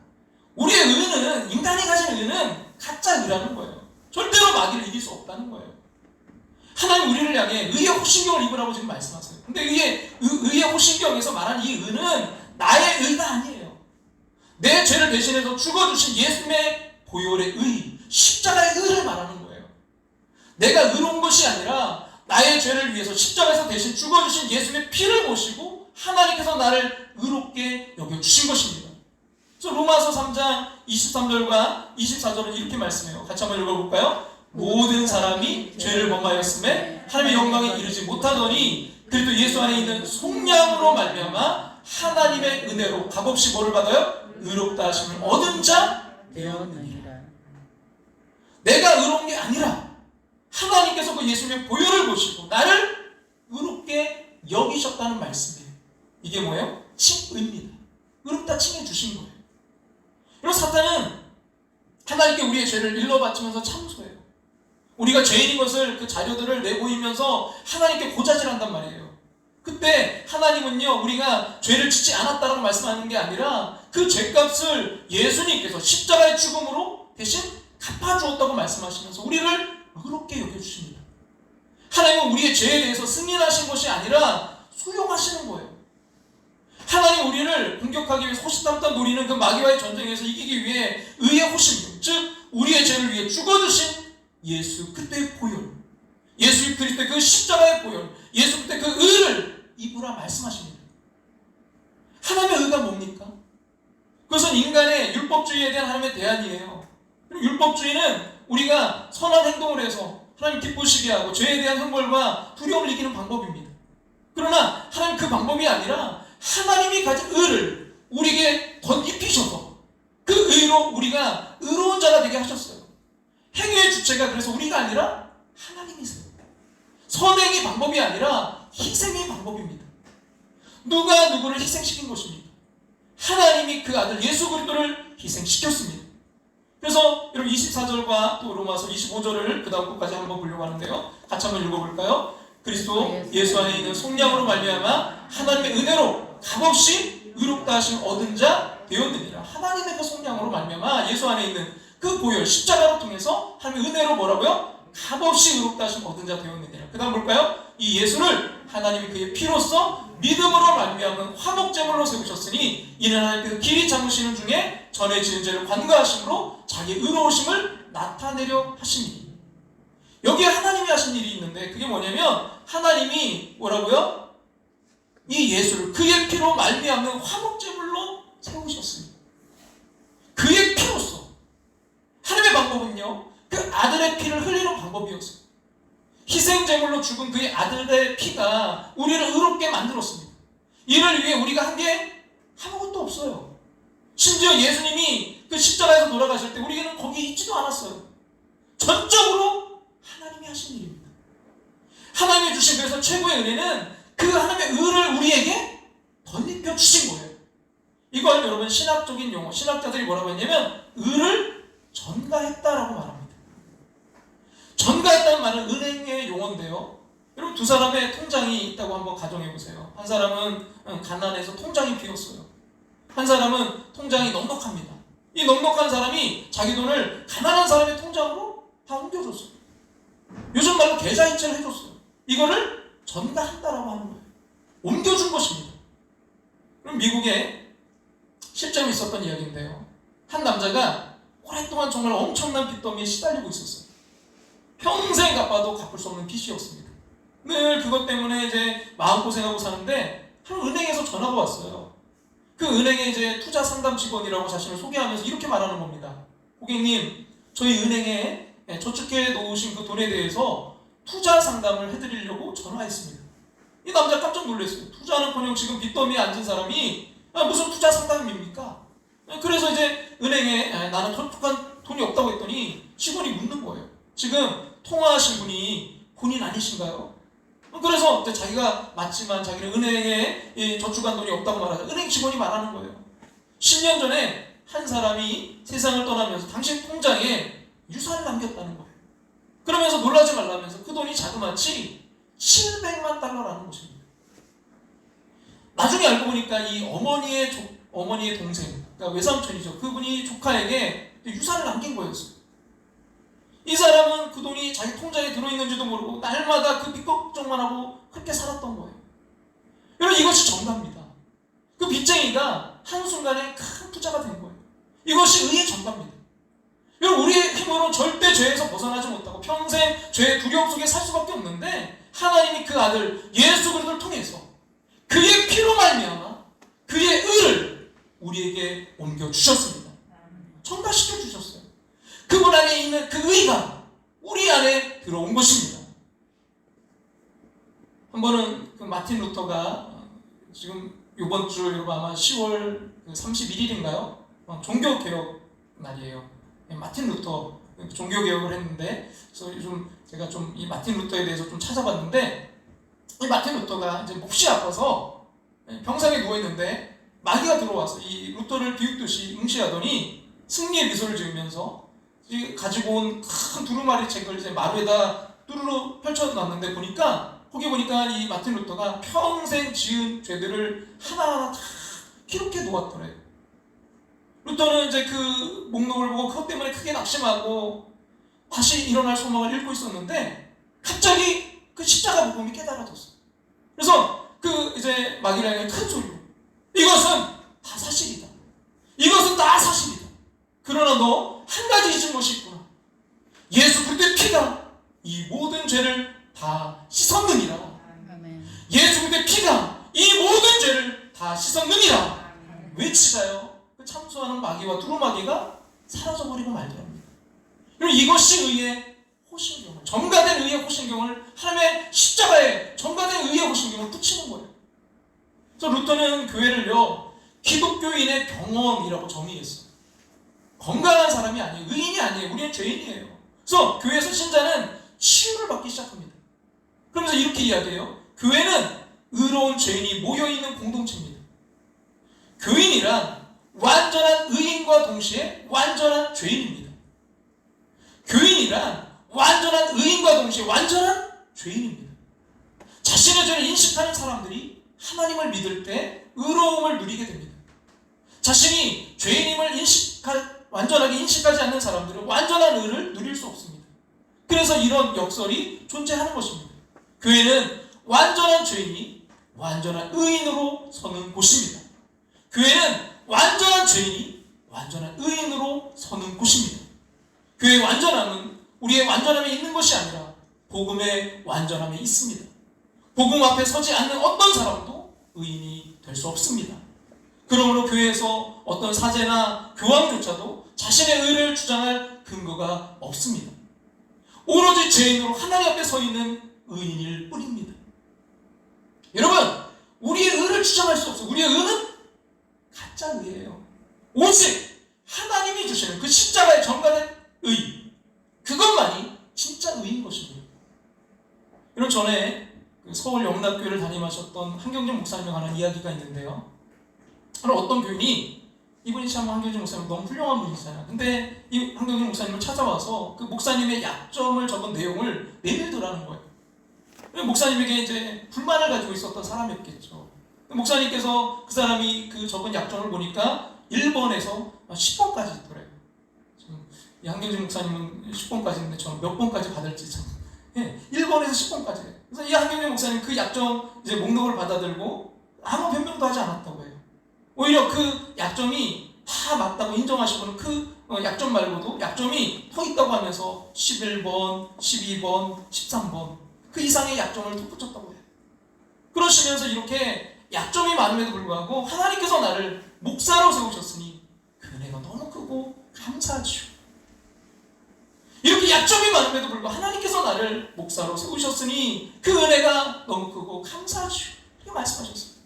우리의 의는, 인간이 가진 의는 가짜 의라는 거예요. 절대로 마귀를 이길 수 없다는 거예요. 하나님 우리를 향해 의의 호신경을 입으라고 지금 말씀하세요. 근데 의의 호신경에서 말하는 이 의는 나의 의가 아니에요. 내 죄를 대신해서 죽어주신 예수님의 보혈의 의, 십자가의 의를 말하는 거예요. 내가 의로운 것이 아니라 나의 죄를 위해서 십자가에서 대신 죽어주신 예수님의 피를 보시고 하나님께서 나를 의롭게 여겨주신 것입니다. 그래서 로마서 3장 23절과 24절은 이렇게 말씀해요. 같이 한번 읽어볼까요? 모든 사람이 죄를 범하였음에 하나님의 영광에 이르지 못하더니 그래도 예수 안에 있는 속량으로 말미암아 하나님의 은혜로 값없이 뭐를 받아요? 의롭다 하심을 얻은 자 되었느니라. 내가 의로운 게 아니라 하나님께서 그 예수님의 보혈을 보시고 나를 의롭게 여기셨다는 말씀이에요. 이게 뭐예요? 칭의입니다. 의롭다 칭해 주신 거예요. 그리고 사탄은 하나님께 우리의 죄를 일러바치면서 참소해요. 우리가 죄인인 것을 그 자료들을 내보이면서 하나님께 고자질한단 말이에요. 그때 하나님은요, 우리가 죄를 짓지 않았다라고 말씀하는 게 아니라 그 죄값을 예수님께서 십자가의 죽음으로 대신 갚아주었다고 말씀하시면서 우리를 의롭게 여겨주십니다. 하나님은 우리의 죄에 대해서 승인하신 것이 아니라 수용하시는 거예요. 하나님 우리를 공격하기 위해서 호시탐탐 노리는 그 마귀와의 전쟁에서 이기기 위해 의의 호심, 즉 우리의 죄를 위해 죽어주신 예수 그때의 보혈, 예수 그리스도의 그 십자가의 보혈, 예수 그때 그 의를 입으라 말씀하십니다. 하나님의 의가 뭡니까? 그것은 인간의 율법주의에 대한 하나님의 대안이에요. 율법주의는 우리가 선한 행동을 해서 하나님 기쁘시게 하고 죄에 대한 형벌과 두려움을 이기는 방법입니다. 그러나 하나님 그 방법이 아니라 하나님이 가진 의를 우리에게 덧입히셔서 그 의로 우리가 의로운 자가 되게 하셨어요. 행위의 주체가 그래서 우리가 아니라 하나님이세요. 선행이 방법이 아니라 희생이 방법입니다. 누가 누구를 희생시킨 것입니까? 하나님이 그 아들 예수 그리스도를 희생시켰습니다. 그래서 여러분 24절과 또 로마서 25절을 그 다음 것까지 한번 보려고 하는데요. 같이 한번 읽어볼까요? 그리스도 예수 안에 있는 속량으로 말미암아 하나님의 은혜로 값없이 의롭다 하심 얻은 자 되었느니라. 하나님의 그 속량으로 말미암아 예수 안에 있는 그 보혈 십자가로 통해서 하나님의 은혜로 뭐라고요? 값없이 의롭다 하심 얻은 자 되었느니라. 그 다음 볼까요? 이 예수를 하나님이 그의 피로써 믿음으로 말미암은 화목제물로 세우셨으니 이는 하나님께서 길이 잡으시는 중에 전에 지은 죄를 관가하심으로 자기 의로우심을 나타내려 하시니. 여기에 하나님이 하신 일이 있는데 그게 뭐냐면 하나님이 뭐라고요? 이 예수를 그의 피로 말미암는 화목제물로 세우셨습니다. 그의 피로써. 하나님의 방법은요, 그 아들의 피를 흘리는 방법이었어요. 희생제물로 죽은 그의 아들의 피가 우리를 의롭게 만들었습니다. 이를 위해 우리가 한 게 아무것도 없어요. 심지어 예수님이 그 십자가에서 돌아가실 때 우리는 거기 있지도 않았어요. 전적으로 하나님이 하신 일입니다. 하나님이 주신 그래서 최고의 은혜는 그 하나님의 의를 우리에게 덧입혀 주신 거예요. 이걸 여러분 신학적인 용어, 신학자들이 뭐라고 했냐면 의를 전가했다라고 말합니다. 전가했다는 말은 은행의 용어인데요. 여러분 두 사람의 통장이 있다고 한번 가정해보세요. 한 사람은 가난해서 통장이 비었어요. 한 사람은 통장이 넉넉합니다. 이 넉넉한 사람이 자기 돈을 가난한 사람의 통장으로 다 옮겨줬어요. 요즘 말로 계좌이체를 해줬어요. 이거를 전가한다라고 하는 거예요. 옮겨준 것입니다. 그럼 미국에 실제로 있었던 이야기인데요. 한 남자가 오랫동안 정말 엄청난 빚더미에 시달리고 있었어요. 평생 갚아도 갚을 수 없는 빚이었습니다. 늘 그것 때문에 이제 마음고생하고 사는데 한 은행에서 전화가 왔어요. 그 은행의 이제 투자 상담 직원이라고 자신을 소개하면서 이렇게 말하는 겁니다. 고객님, 저희 은행에 저축해 놓으신 그 돈에 대해서 투자 상담을 해드리려고 전화했습니다. 이 남자 깜짝 놀랐어요. 투자는커녕 지금 빚더미에 앉은 사람이 무슨 투자 상담입니까? 그래서 이제 은행에 나는 저축한 돈이 없다고 했더니 직원이 묻는 거예요. 지금 통화하신 분이 본인 아니신가요? 그래서 자기가 맞지만 자기는 은행에 저축한 돈이 없다고 말하자. 은행 직원이 말하는 거예요. 10년 전에 한 사람이 세상을 떠나면서 당신 통장에 유산을 남겼다는 거예요. 그러면서 놀라지 말라면서 그 돈이 자그마치 700만 달러라는 것입니다. 나중에 알고 보니까 이 어머니의 동생, 그러니까 외삼촌이죠. 그분이 조카에게 유산을 남긴 거였어요. 이 사람은 그 돈이 자기 통장에 들어있는지도 모르고 날마다 그 빚 걱정만 하고 그렇게 살았던 거예요. 여러분 이것이 전가입니다. 그 빚쟁이가 한순간에 큰 투자가 된 거예요. 이것이 의의 전가입니다. 여러분, 우리의 힘으로 절대 죄에서 벗어나지 못하고 평생 죄의 두려움 속에 살 수밖에 없는데, 하나님이 그 아들 예수 그리스도를 통해서 그의 피로 말미암아 그의 의를 우리에게 옮겨 주셨습니다. 전가시켜 주셨어요. 그분 안에 있는 그 의가 우리 안에 들어온 것입니다. 한 번은 그 마틴 루터가 지금 이번 주 여러분 아마 10월 31일인가요? 종교개혁 날이에요. 마틴 루터 종교개혁을 했는데, 그래서 요즘 제가 좀 이 마틴 루터에 대해서 좀 찾아봤는데, 이 마틴 루터가 이제 몹시 아파서 병상에 누워있는데 마귀가 들어와서 이 루터를 비웃듯이 응시하더니 승리의 미소를 지으면서 가지고 온 큰 두루마리 책을 이제 마루에다 뚜루루 펼쳐놨는데, 거기 보니까 이 마틴 루터가 평생 지은 죄들을 하나하나 다 기록해 놓았더래요. 루터는 이제 그 목록을 보고 그것 때문에 크게 낙심하고 다시 일어날 소망을 잃고 있었는데, 갑자기 그 십자가 복음이 깨달아졌어요. 그래서 그 이제 마귀를 향해 큰 소리로, 이것은 다 사실이다. 이것은 다 사실이다. 그러나 너 한 가지 잊은 것이 있구나. 예수 그리스도의 피가 이 모든 죄를 다 씻었느니라. 아멘. 예수 그리스도의 피가 이 모든 죄를 다 씻었느니라. 외치자요. 그 참수하는 마귀와 두루마귀가 사라져버리고 말더랍니다. 그리고 이것이 의의 호신경을, 전가된 의의 호신경을, 하나님의 십자가에 전가된 의의 호신경을 붙이는 거예요. 그래서 루터는 교회를요, 기독교인의 병원이라고 정의했어요. 건강한 사람이 아니에요. 의인이 아니에요. 우리는 죄인이에요. 그래서 교회에서 신자는 치유를 받기 시작합니다. 그러면서 이렇게 이야기해요. 교회는 의로운 죄인이 모여있는 공동체입니다. 교인이란 완전한 의인과 동시에 완전한 죄인입니다. 교인이란 완전한 의인과 동시에 완전한 죄인입니다. 자신의 죄를 인식하는 사람들이 하나님을 믿을 때 의로움을 누리게 됩니다. 자신이 죄인임을 완전하게 인식하지 않는 사람들은 완전한 의를 누릴 수 없습니다. 그래서 이런 역설이 존재하는 것입니다. 교회는 완전한 죄인이 완전한 의인으로 서는 곳입니다. 교회는 완전한 죄인이 완전한 의인으로 서는 곳입니다. 교회의 완전함은 우리의 완전함에 있는 것이 아니라 복음의 완전함에 있습니다. 복음 앞에 서지 않는 어떤 사람도 의인이 될 수 없습니다. 그러므로 교회에서 어떤 사제나 교황조차도 자신의 의를 주장할 근거가 없습니다. 오로지 죄인으로 하나님 앞에 서 있는 의인일 뿐입니다. 여러분, 우리의 의를 주장할 수 없어요. 우리의 의는 가짜 의예요. 오직 하나님이 주시는 그 십자가에 전가된 의, 그것만이 진짜 의인 것입니다. 여러분, 전에 서울 영락교회를 담임하셨던 한경진 목사님에 관한 이야기가 있는데요. 어떤 교인이, 이분이 참 한경진 목사님 너무 훌륭한 분이잖아요. 근데 이 한경진 목사님을 찾아와서 그 목사님의 약점을 적은 내용을 내밀더라는 거예요. 목사님에게 이제 불만을 가지고 있었던 사람이었겠죠. 목사님께서 그 사람이 그 적은 약점을 보니까 1번에서 10번까지 있더래요. 이 한경진 목사님은 10번까지인데 저는 몇 번까지 받을지 참. 1번에서 10번까지. 그래서 이 한경진 목사님 그 약점 이제 목록을 받아들고 아무 변명도 하지 않았다고 해요. 오히려 그 약점이 다 맞다고 인정하시고는 그 약점 말고도 약점이 더 있다고 하면서 11번, 12번, 13번 그 이상의 약점을 덧붙였다고 해요. 그러시면서 이렇게 약점이 많음에도 불구하고 하나님께서 나를 목사로 세우셨으니 그 은혜가 너무 크고 감사하지요. 이렇게 약점이 많음에도 불구하고 하나님께서 나를 목사로 세우셨으니 그 은혜가 너무 크고 감사하지요. 이렇게 말씀하셨어요.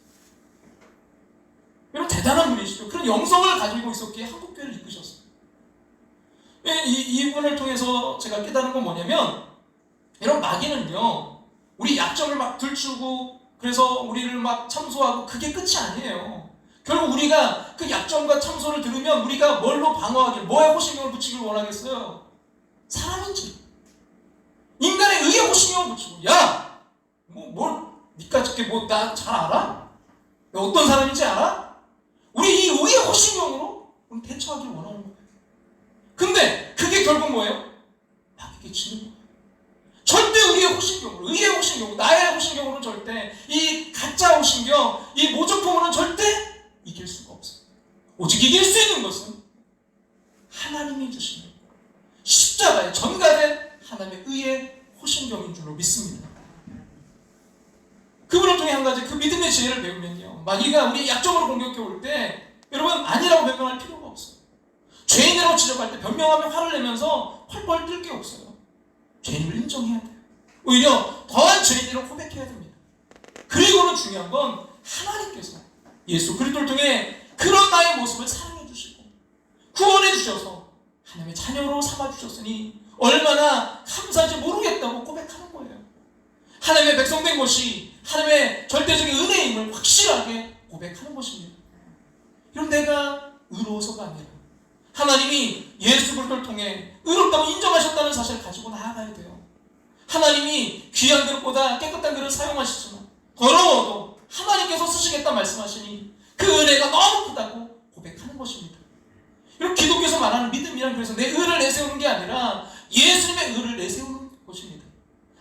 여러분, 대단한 분이시죠. 그런 영성을 가지고 있었기에 한국교회를 이끄셨어요. 이분을 통해서 제가 깨달은 건 뭐냐면, 이런 마귀는요, 우리 약점을 막 들추고 그래서 우리를 막 참소하고 그게 끝이 아니에요. 결국 우리가 그 약점과 참소를 들으면 우리가 뭘로 방어하길, 뭐에 호신경을 붙이길 원하겠어요? 사람인지. 인간의 의에 호신경을 붙이고, 야! 니까 저게 나 잘 알아? 내가 어떤 사람인지 알아? 우리 이 의의 호신경으로 대처하길 원하는 거예요. 근데 그게 결국 뭐예요? 마귀에게 지는 거예요. 절대 우리의 호신경으로, 의의 호신경으로, 나의 호신경으로는 절대, 이 가짜 호신경, 이 모조품으로는 절대 이길 수가 없어요. 오직 이길 수 있는 것은 하나님이 주시는 거예요. 믿습니다. 그분을 통해 한 가지 그 믿음의 지혜를 배우면요, 마귀가 우리 약점으로 공격해 올 때 여러분 아니라고 변명할 필요가 없어요. 죄인이라고 지적할 때 변명하며 화를 내면서 펄펄 뜰 게 없어요. 죄인을 인정해야 돼요. 오히려 더한 죄인이라고 고백해야 됩니다. 그리고는 중요한 건 하나님께서 예수 그리스도를 통해 그런 나의 모습을 사랑해 주시고 구원해 주셔서 하나님의 자녀로 삼아 주셨으니 얼마나 감사한지 모르겠다고 고백하는 거예요. 하나님의 백성된 것이 하나님의 절대적인 은혜임을 확실하게 고백하는 것입니다. 이런 내가 의로워서가 아니라 하나님이 예수 그리스도를 통해 의롭다고 인정하셨다는 사실을 가지고 나아가야 돼요. 하나님이 귀한 그릇보다 깨끗한 그릇을 사용하시지만 더러워도 하나님께서 쓰시겠다 말씀하시니 그 은혜가 너무 크다고 고백하는 것입니다. 이런 기독교에서 말하는 믿음이란 그래서 내 의를 내세우는 게 아니라 예수님의 의를 내세우는 것입니다.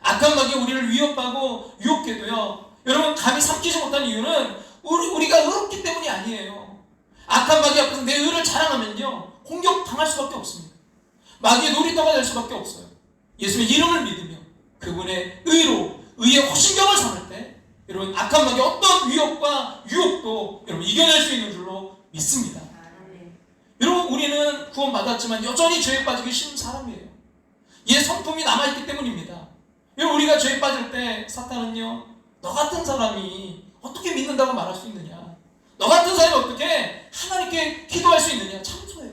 악한 마귀가 우리를 위협하고 유혹해도요, 여러분 감히 삼키지 못한 이유는 우리가 의롭기 때문이 아니에요. 악한 마귀 앞에서 내 의를 자랑하면요 공격당할 수밖에 없습니다. 마귀의 놀이터가 될 수밖에 없어요. 예수의 이름을 믿으며 그분의 의의 호신경을 삼을 때 여러분 악한 마귀의 어떤 위협과 유혹도 여러분 이겨낼 수 있는 줄로 믿습니다. 여러분 우리는 구원받았지만 여전히 죄에 빠지기 쉬운 사람이에요. 옛 성품이 남아있기 때문입니다. 여러분 우리가 죄에 빠질 때 사탄은요, 너 같은 사람이 어떻게 믿는다고 말할 수 있느냐, 너 같은 사람이 어떻게 하나님께 기도할 수 있느냐, 참소해요.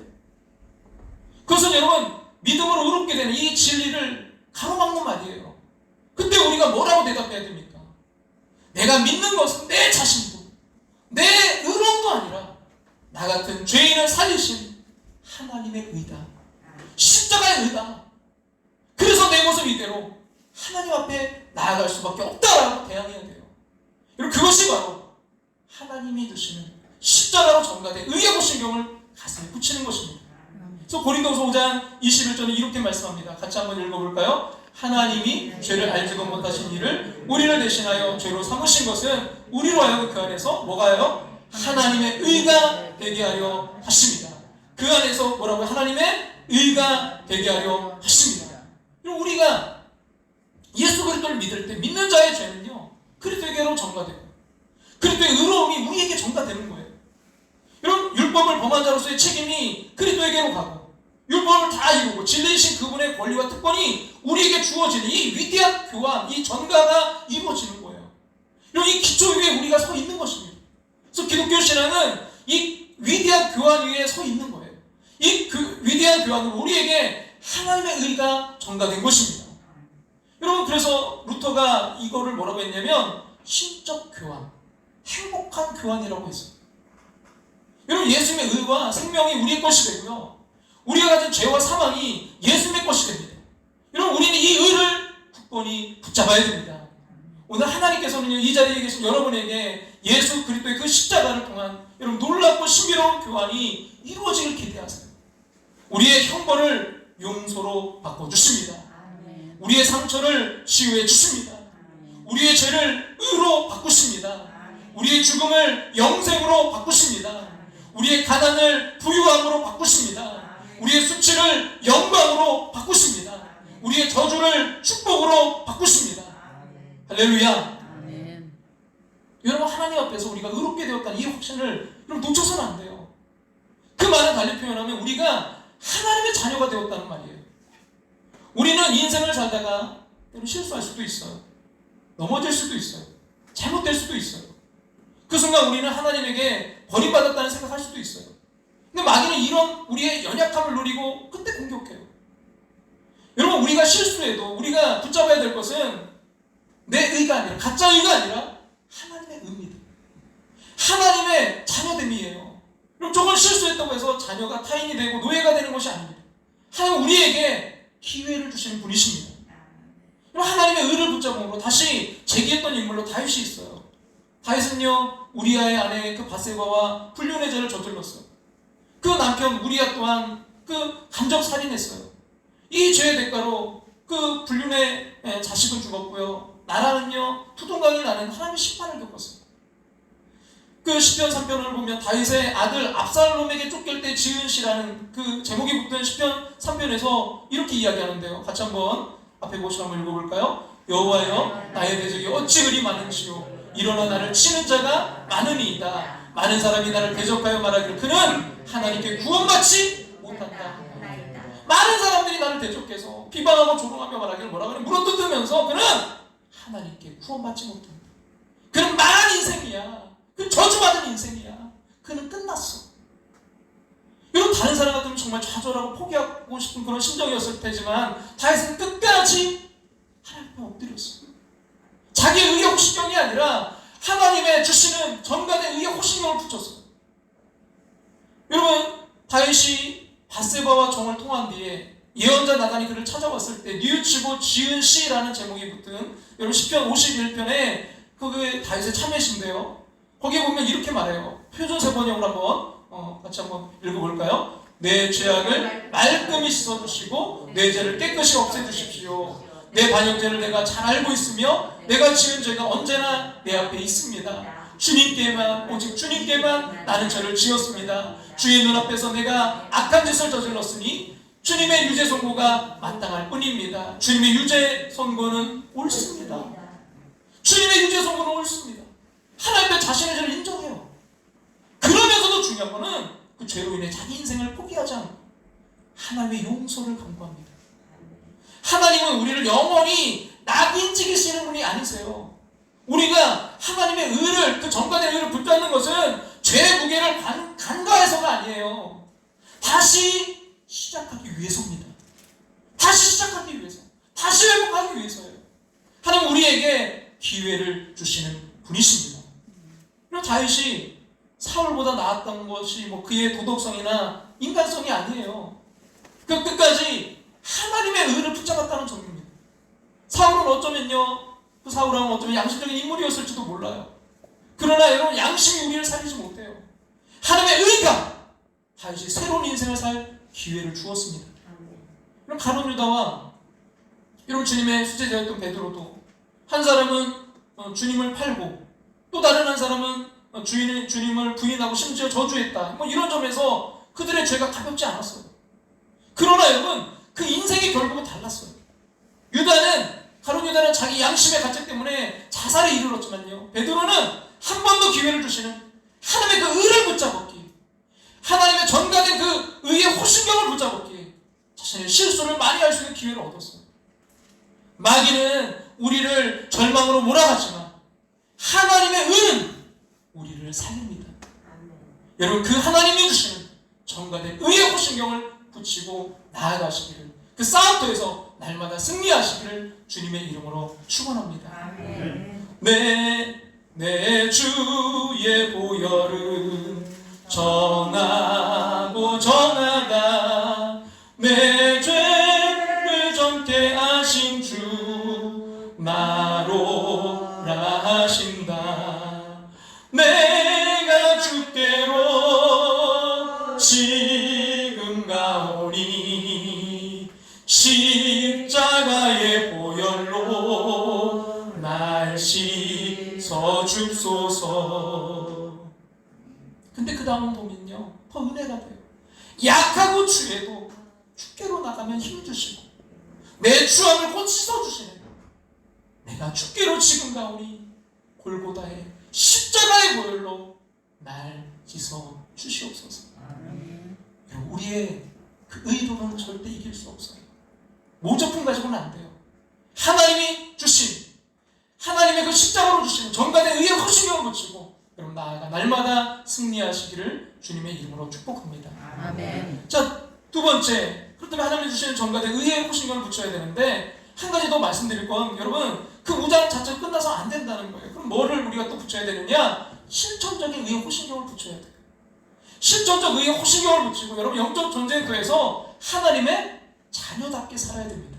그것은 여러분 믿음으로 의롭게 되는 이 진리를 가로막는 말이에요. 그때 우리가 뭐라고 대답해야 됩니까? 내가 믿는 것은 내 자신도 내 의로움도 아니라 나 같은 죄인을 살리신 하나님의 의다, 십자가의 의다. 그래서 내 모습 이대로 하나님 앞에 나아갈 수밖에 없다라고 대항해야 돼요. 여러분 그것이 바로 하나님이 두시는 십자가로 전가된 의의 보신경을 가슴에 붙이는 것입니다. 그래서 고린도서 5장 21절에 이렇게 말씀합니다. 같이 한번 읽어볼까요? 하나님이 죄를 알지도 못하신 이를 우리를 대신하여 죄로 삼으신 것은 우리로 하여금 그 안에서 뭐가요? 하나님의 의가 되게 하려 하십니다. 그 안에서 뭐라고요? 하나님의 의가 되게 하려 하십니다. 우리가 예수 그리스도를 믿을 때 믿는 자의 죄는요 그리스도에게로 전가되고 그리스도의 의로움이 우리에게 전가되는 거예요. 여러분 율법을 범한 자로서의 책임이 그리스도에게로 가고 율법을 다 이루고 진리이신 그분의 권리와 특권이 우리에게 주어지는 이 위대한 교환, 이 전가가 이루어지는 거예요. 여러분 이 기초 위에 우리가 서 있는 것입니다. 그래서 기독교 신앙은 이 위대한 교환 위에 서 있는 거예요. 이 위대한 교환은 우리에게 하나님의 의가 전가된 것입니다. 여러분 그래서 루터가 이거를 뭐라고 했냐면 신적 교환, 행복한 교환이라고 했어요. 여러분 예수님의 의와 생명이 우리의 것이 되고요, 우리가 가진 죄와 사망이 예수님의 것이 됩니다. 여러분 우리는 이 의를 굳건히 붙잡아야 됩니다. 오늘 하나님께서는요 이 자리에 계신 여러분에게 예수 그리스도의 그 십자가를 통한 여러분 놀랍고 신비로운 교환이 이루어지길 기대하세요. 우리의 형벌을 용서로 바꿔주십니다. 우리의 상처를 치유해 주십니다. 우리의 죄를 의로 바꾸십니다. 우리의 죽음을 영생으로 바꾸십니다. 우리의 가난을 부유함으로 바꾸십니다. 우리의 수치를 영광으로 바꾸십니다. 우리의 저주를 축복으로 바꾸십니다. 할렐루야. 여러분 하나님 앞에서 우리가 의롭게 되었다는 이 확신을 여러분 놓쳐서는 안 돼요. 그 말을 달리 표현하면 우리가 하나님의 자녀가 되었다는 말이에요. 우리는 인생을 살다가 때로 실수할 수도 있어요. 넘어질 수도 있어요. 잘못될 수도 있어요. 그 순간 우리는 하나님에게 버림받았다는 생각할 수도 있어요. 근데 마귀는 이런 우리의 연약함을 노리고 그때 공격해요. 여러분 우리가 실수해도 우리가 붙잡아야 될 것은 내 의가 아니라 가짜 의가 아니라 하나님의 의입니다. 하나님의 자녀됨이에요. 그럼 조금 실수했다고 해서 자녀가 타인이 되고 노예가 되는 것이 아닙니다. 하나님 우리에게 기회를 주시는 분이십니다. 하나님의 의를 붙잡음으로 다시 재기했던 인물로 다윗이 있어요. 다윗은요 우리아의 아내 그 바세바와 불륜의 죄를 저질렀어요. 그 남편 우리아 또한 그 간접 살인했어요. 이 죄의 대가로 그 불륜의 자식은 죽었고요, 나라는요 투동강이 나는 하나님의 심판을 겪었어요. 그 시편 3편을 보면 다윗의 아들 압살롬에게 쫓길 때 지은 시라는 그 제목이 붙은 시편 3편에서 이렇게 이야기하는데요. 같이 한번 앞에 보시고 한번 읽어볼까요? 여호와여 나의 대적이 어찌 그리 많은지요 일어나 나를 치는 자가 많으니이다. 많은 사람이 나를 대적하여 말하기를 그는 하나님께 구원받지 못한다. 많은 사람들이 나를 대적해서 비방하고 조롱하며 말하기를 뭐라 그래? 물어뜯으면서 그는 하나님께 구원받지 못한다. 그는 망한 인생이야. 그는 저주받은 인생이야. 그는 끝났어. 여러분 다른 사람 같으면 정말 좌절하고 포기하고 싶은 그런 심정이었을 테지만 다윗은 끝까지 하나님 앞에 엎드렸어. 자기의 의의 호신경이 아니라 하나님의 주시는 전관의 의의 호신경을 붙였어. 여러분 다윗이 밧세바와 정을 통한 뒤에 예언자 나단이 그를 찾아왔을 때 뉘우치고 지은 시라는 제목이 붙은 여러분 시편 51편에 그 다윗의 참회시인데요. 거기에 보면 이렇게 말해요. 표준세 번역으로 한번 같이 한번 읽어볼까요? 내 죄악을 말끔히 씻어주시고 내 죄를 깨끗이 없애주십시오. 내 반역죄를 내가 잘 알고 있으며 내가 지은 죄가 언제나 내 앞에 있습니다. 주님께만 오직 주님께만 나는 죄를 지었습니다. 주의 눈앞에서 내가 악한 짓을 저질렀으니 주님의 유죄 선고가 마땅할 뿐입니다. 주님의 유죄 선고는 옳습니다. 주님의 유죄 선고는 옳습니다. 하나님의 자신의 죄를 인정해요. 그러면서도 중요한 거는 그 죄로 인해 자기 인생을 포기하지 않고 하나님의 용서를 간구합니다. 하나님은 우리를 영원히 낙인 찍으시는 분이 아니세요. 우리가 하나님의 의를, 그 전관의 의를 붙잡는 것은 죄의 무게를 간과해서가 아니에요. 다시 시작하기 위해서입니다. 다시 시작하기 위해서, 다시 회복하기 위해서예요. 하나님 우리에게 기회를 주시는 분이십니다. 그리고 다윗이 사울보다 나았던 것이 뭐 그의 도덕성이나 인간성이 아니에요. 그 끝까지 하나님의 의를 붙잡았다는 점입니다. 사울은 어쩌면요, 그 사울은 어쩌면 양심적인 인물이었을지도 몰라요. 그러나 여러분 양심이 우리를 살리지 못해요. 하나님의 의가 다윗이 새로운 인생을 살 기회를 주었습니다. 그럼 가룟 유다와 이런 주님의 수제자였던 베드로도 한 사람은 주님을 팔고 또 다른 한 사람은 주님을 부인하고 심지어 저주했다. 뭐 이런 점에서 그들의 죄가 가볍지 않았어요. 그러나 여러분 그 인생이 결국은 달랐어요. 가룟 유다는 자기 양심의 가책 때문에 자살에 이르렀지만요, 베드로는 한 번 더 기회를 주시는 하나님의 그 의를 붙잡았기, 하나님의 전가된 그 의의 호신경을 붙잡았기, 자신의 실수를 많이 할 수 있는 기회를 얻었어요. 마귀는 우리를 절망으로 몰아가지만 하나님의 의는 우리를 살립니다. 여러분 그 하나님이 주시는 전가된 의의 호신경을 붙이고 나아가시기를, 그 싸움터에서 날마다 승리하시기를 주님의 이름으로 축원합니다. 내 주의 보혈은 정하고 정하다. 내 죄를 정케 하신 주 나로라 하신다. 내가 주께로 지금 가오니 십자가의 보혈로 날 씻어 주소서. 근데 그 다음은 보면요, 더 은혜가 돼요. 약하고 추해도 주께로 나가면 힘주시고 내 추함을 곧 씻어주시네. 내가 주께로 지금 가오니 골고다의 십자가의 보혈로 날 씻어 주시옵소서. 여러분 우리의 그 의로는 절대 이길 수 없어요. 모조품 가지고는 안 돼요. 하나님이 주신, 하나님의 그 십자가로 주시는 전간의 의의 호신경을 붙이고 여러분 나아가 날마다 승리하시기를 주님의 이름으로 축복합니다. 아멘. 자, 두 번째, 그렇다면 하나님이 주시는 전간의 의의 호신경을 붙여야 되는데 한 가지 더 말씀드릴 건, 여러분 그 무장 자체가 끝나서 안 된다는 거예요. 그럼 뭐를 우리가 또 붙여야 되느냐? 실천적인 의의 호신경을 붙여야 돼요. 실천적 의의 호신경을 붙이고 여러분 영적 전쟁터에서 하나님의 자녀답게 살아야 됩니다.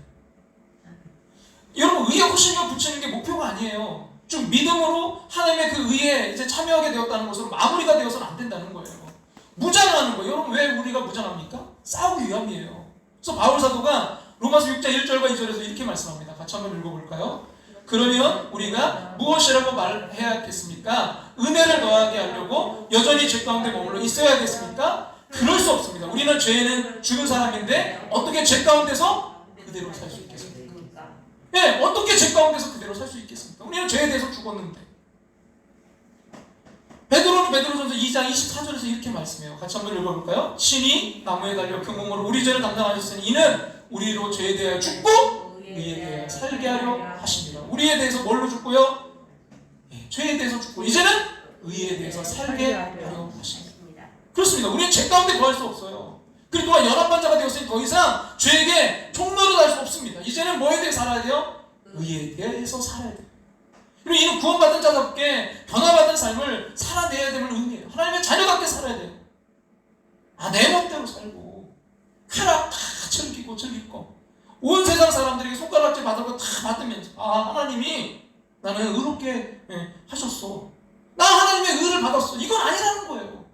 여러분 의의 호신경 붙이는 게 목표가 아니에요. 좀 믿음으로 하나님의 그 의에 이제 참여하게 되었다는 것으로 마무리가 되어서는 안 된다는 거예요. 무장하는 거예요. 여러분 왜 우리가 무장합니까? 싸우기 위함이에요. 그래서 바울 사도가 로마서 6장 1절과 2절에서 이렇게 말씀합니다. 같이 한번 읽어볼까요? 그러면 우리가 무엇이라고 말해야겠습니까? 은혜를 더하게 하려고 여전히 죄 가운데 머물러 있어야겠습니까? 그럴 수 없습니다. 우리는 죄에는 죽은 사람인데 어떻게 죄 가운데서 그대로 살 수 있겠습니까? 예, 어떻게 죄 가운데서 그대로 살 수 있겠습니까? 우리는 죄에 대해서 죽었는데. 베드로는 베드로전서 2장 24절에서 이렇게 말씀해요. 같이 한번 읽어볼까요? 신이 나무에 달려 그 몸으로 우리 죄를 담당하셨으니 이는 우리로 죄에 대하여 죽고 의에 대하여 살게 하려 하십니다. 우리에 대해서 뭘로 죽고요? 예, 죄에 대해서 죽고 이제는 의에 대해서 살게 하려 하십니다. 그렇습니다. 우리는 죄 가운데 거할 수 없어요. 그리고 또한 연합한 자가 되었으니 더 이상 죄에게 종노릇할 수 없습니다. 이제는 뭐에 대해 살아야 돼요? 의에 대해서 살아야 돼요. 그리고 이는 구원받은 자답게 변화받은 삶을 살아내야 됨을 의미해요. 하나님의 자녀답게 살아야 돼요. 내 멋대로 살고 쾌락 다 즐기고 즐길 거. 온 세상 사람들에게 손가락질 받을 거 다 받으면서 하나님이 나는 의롭게 하셨어. 나 하나님의 의를 받았어. 이건 아니라는 거예요.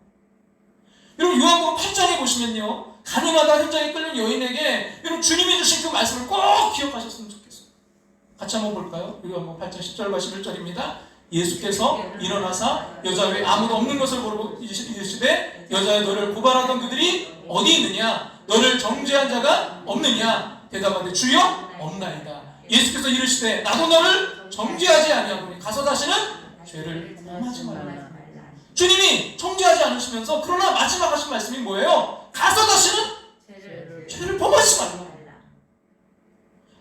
여러분 요한복음 8장에 보시면요. 가늠하다 현장에 끌린 여인에게 여러분 주님이 주신 그 말씀을 꼭 기억하셨으면 좋겠어요. 같이 한번 볼까요? 요한복음 8장 10절과 11절입니다. 예수께서 일어나사 여자 외에 아무도 없는 것을 보고 이르시되 여자여 너를 고발하던 그들이 어디 있느냐? 너를 정죄한 자가 없느냐? 대답하되 주여 없나이다. 예수께서 이르시되 나도 너를 정죄하지 아니하노니 가서 다시는 죄를 범하지 말라. 주님이 정죄하지 않으시면서 그러나 마지막 하신 말씀이 뭐예요? 가서 다시는 죄를 범하지 말라.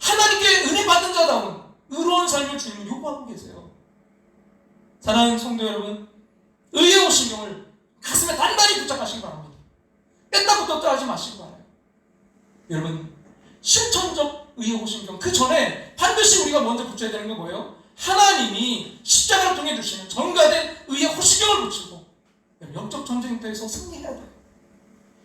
하나님께 은혜 받은 자다운 의로운 삶을 주님은 요구하고 계세요. 사랑하는 성도 여러분, 의의 오신경을 가슴에 단단히 붙잡으시기 바랍니다. 뺐다 붙었다 하지 마시기 바라요. 여러분, 실천적 의의 오신경, 그 전에 반드시 우리가 먼저 붙여야 되는 게 뭐예요? 하나님이 십자가를 통해 주시는 전가된 의의 호신경을 붙이고 영적 전쟁터에서 승리해야 돼요.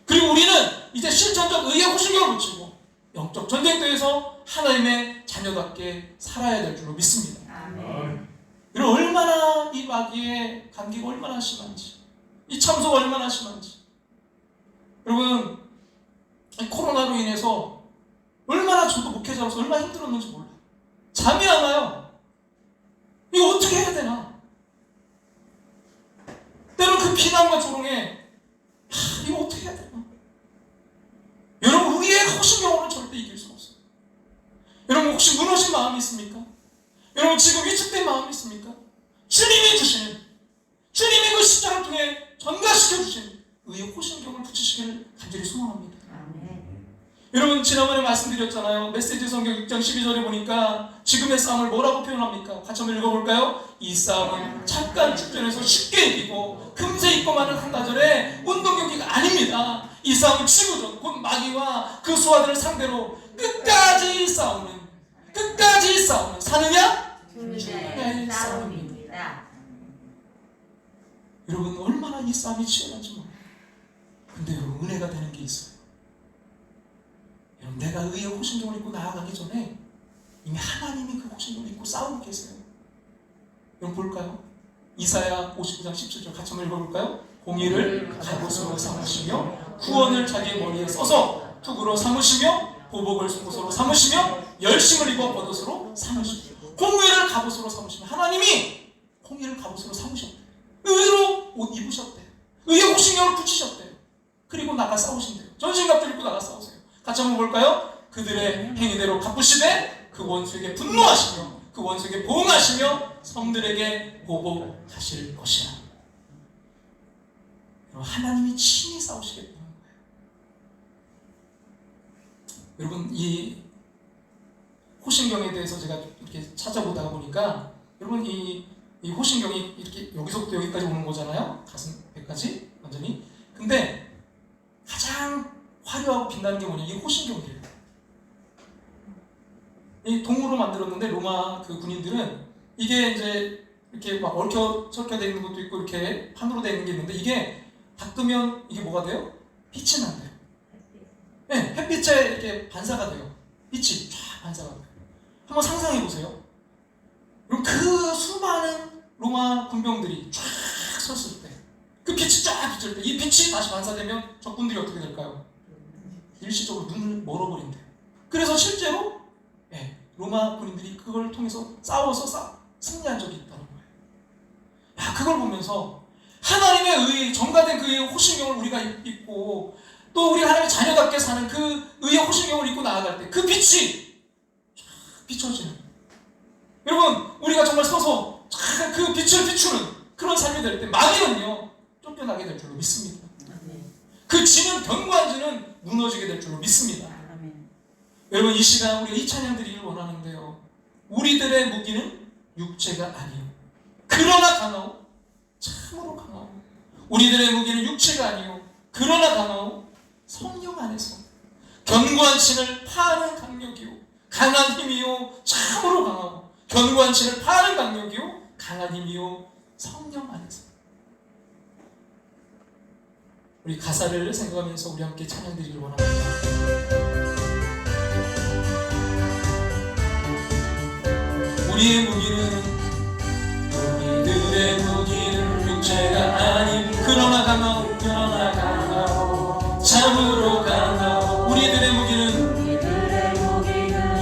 그리고 우리는 이제 실천적 의의 호신경을 붙이고 영적 전쟁터에서 하나님의 자녀답게 살아야 될 줄로 믿습니다. 아멘. 여러분 얼마나 이 마귀의 관계가 얼마나 심한지, 이 참소가 얼마나 심한지. 여러분 코로나로 인해서 얼마나 저도 목회자로서 얼마나 힘들었는지 몰라요. 잠이 안 와요. 이거 어떻게 해야 되나? 때론 그 비난과 조롱에 이거 어떻게 해야 되나? 여러분 의의 호신경으로는 절대 이길 수 없어요. 여러분 혹시 무너진 마음이 있습니까? 여러분 지금 위축된 마음이 있습니까? 주님이 주시는, 주님이 그 십자가를 통해 전가시켜 주신 의의 호신경을 붙이시기를 간절히 소망합니다. 여러분 지난번에 말씀드렸잖아요. 메시지 성경 6장 12절에 보니까 지금의 싸움을 뭐라고 표현합니까? 같이 한번 읽어볼까요? 이 싸움은 잠깐 축전에서 쉽게 이기고 금세 이기고만을 한다 절에 운동 경기가 아닙니다. 이 싸움은 지구전, 곧 마귀와 그 수하들을 상대로 끝까지 싸우는 사느냐? 죽느냐의 싸움입니다. 여러분 얼마나 이 싸움이 치열한지 몰라요. 근데 여러분 은혜가 되는 게 있어요. 여러분 내가 의의 호신경을 입고 나아가기 전에 이미 하나님이 그 호신경을 입고 싸우고 계세요. 여러분 볼까요? 이사야 59장 17절 같이 한번 읽어볼까요? 공의를 갑옷으로 삼으시며 구원을 자기의 머리에 써서 투구로 삼으시며 보복을 속옷으로 삼으시며 열심을 입어 겉옷으로 삼으시며 공의를 갑옷으로 삼으시며 하나님이 공의를 갑옷으로 삼으셨대요. 의로 옷 입으셨대요. 의의 호신경을 붙이셨대요. 그리고 나가 싸우신대요. 전신갑주 입고 나가 싸우세요. 같이 한번 볼까요? 그들의 행위대로 갚으시되 그 원수에게 분노하시며 그 원수에게 보응하시며 성들에게 보복하실 것이라. 하나님이 친히 싸우시겠다는 거예요. 여러분 이 호신경에 대해서 제가 이렇게 찾아보다가 보니까 여러분 이 호신경이 이렇게 여기서부터 여기까지 오는 거잖아요. 가슴 배까지 완전히. 근데 가장 화려하고 빛나는 게 뭐냐? 이 호신경이래요. 이 동으로 만들었는데 로마 그 군인들은 이게 이제 이렇게 막 얽혀 되어 있는 것도 있고 이렇게 판으로 되어 있는 게 있는데 이게 닦으면 이게 뭐가 돼요? 빛이 난대요. 네, 햇빛에 이렇게 반사가 돼요. 빛이 쫙 반사가 돼요. 한번 상상해 보세요. 그럼 그 수많은 로마 군병들이 쫙 섰을 때, 그 빛이 쫙 비칠 때, 이 빛이 다시 반사되면 적군들이 어떻게 될까요? 일시적으로 눈을 멀어버린대요. 그래서 실제로 로마 군인들이 그걸 통해서 싸워서 승리한 적이 있다는 거예요. 야, 그걸 보면서 하나님의 의, 정가된 그 의의 호신경을 우리가 입고 또 우리 하나님의 자녀답게 사는 그 의의 호신경을 입고 나아갈 때 그 빛이 쫙 비춰지는 여러분, 우리가 정말 서서 그 빛을 비추는 그런 삶이 될 때 마귀는요 쫓겨나게 될 줄로 믿습니다. 그 지는 견고한 지는 무너지게 될 줄로 믿습니다. 여러분, 이 시간 우리가 이 찬양 드리기를 원하는데요, 우리들의 무기는 육체가 아니요 그러나 강하오, 참으로 강하오. 우리들의 무기는 육체가 아니요 그러나 강하오, 성령 안에서 견고한 신을 파는 강력이요 강한 힘이요 참으로 강하오. 견고한 신을 파는 강력이요 강한 힘이요 성령 안에서. 우리 가사를 생각하면서 우리 함께 찬양 드리기를 원합니다. 우리의 무기는 육체가 아닌 그러나 강하오 참으로 강하오. 우리들의 무기는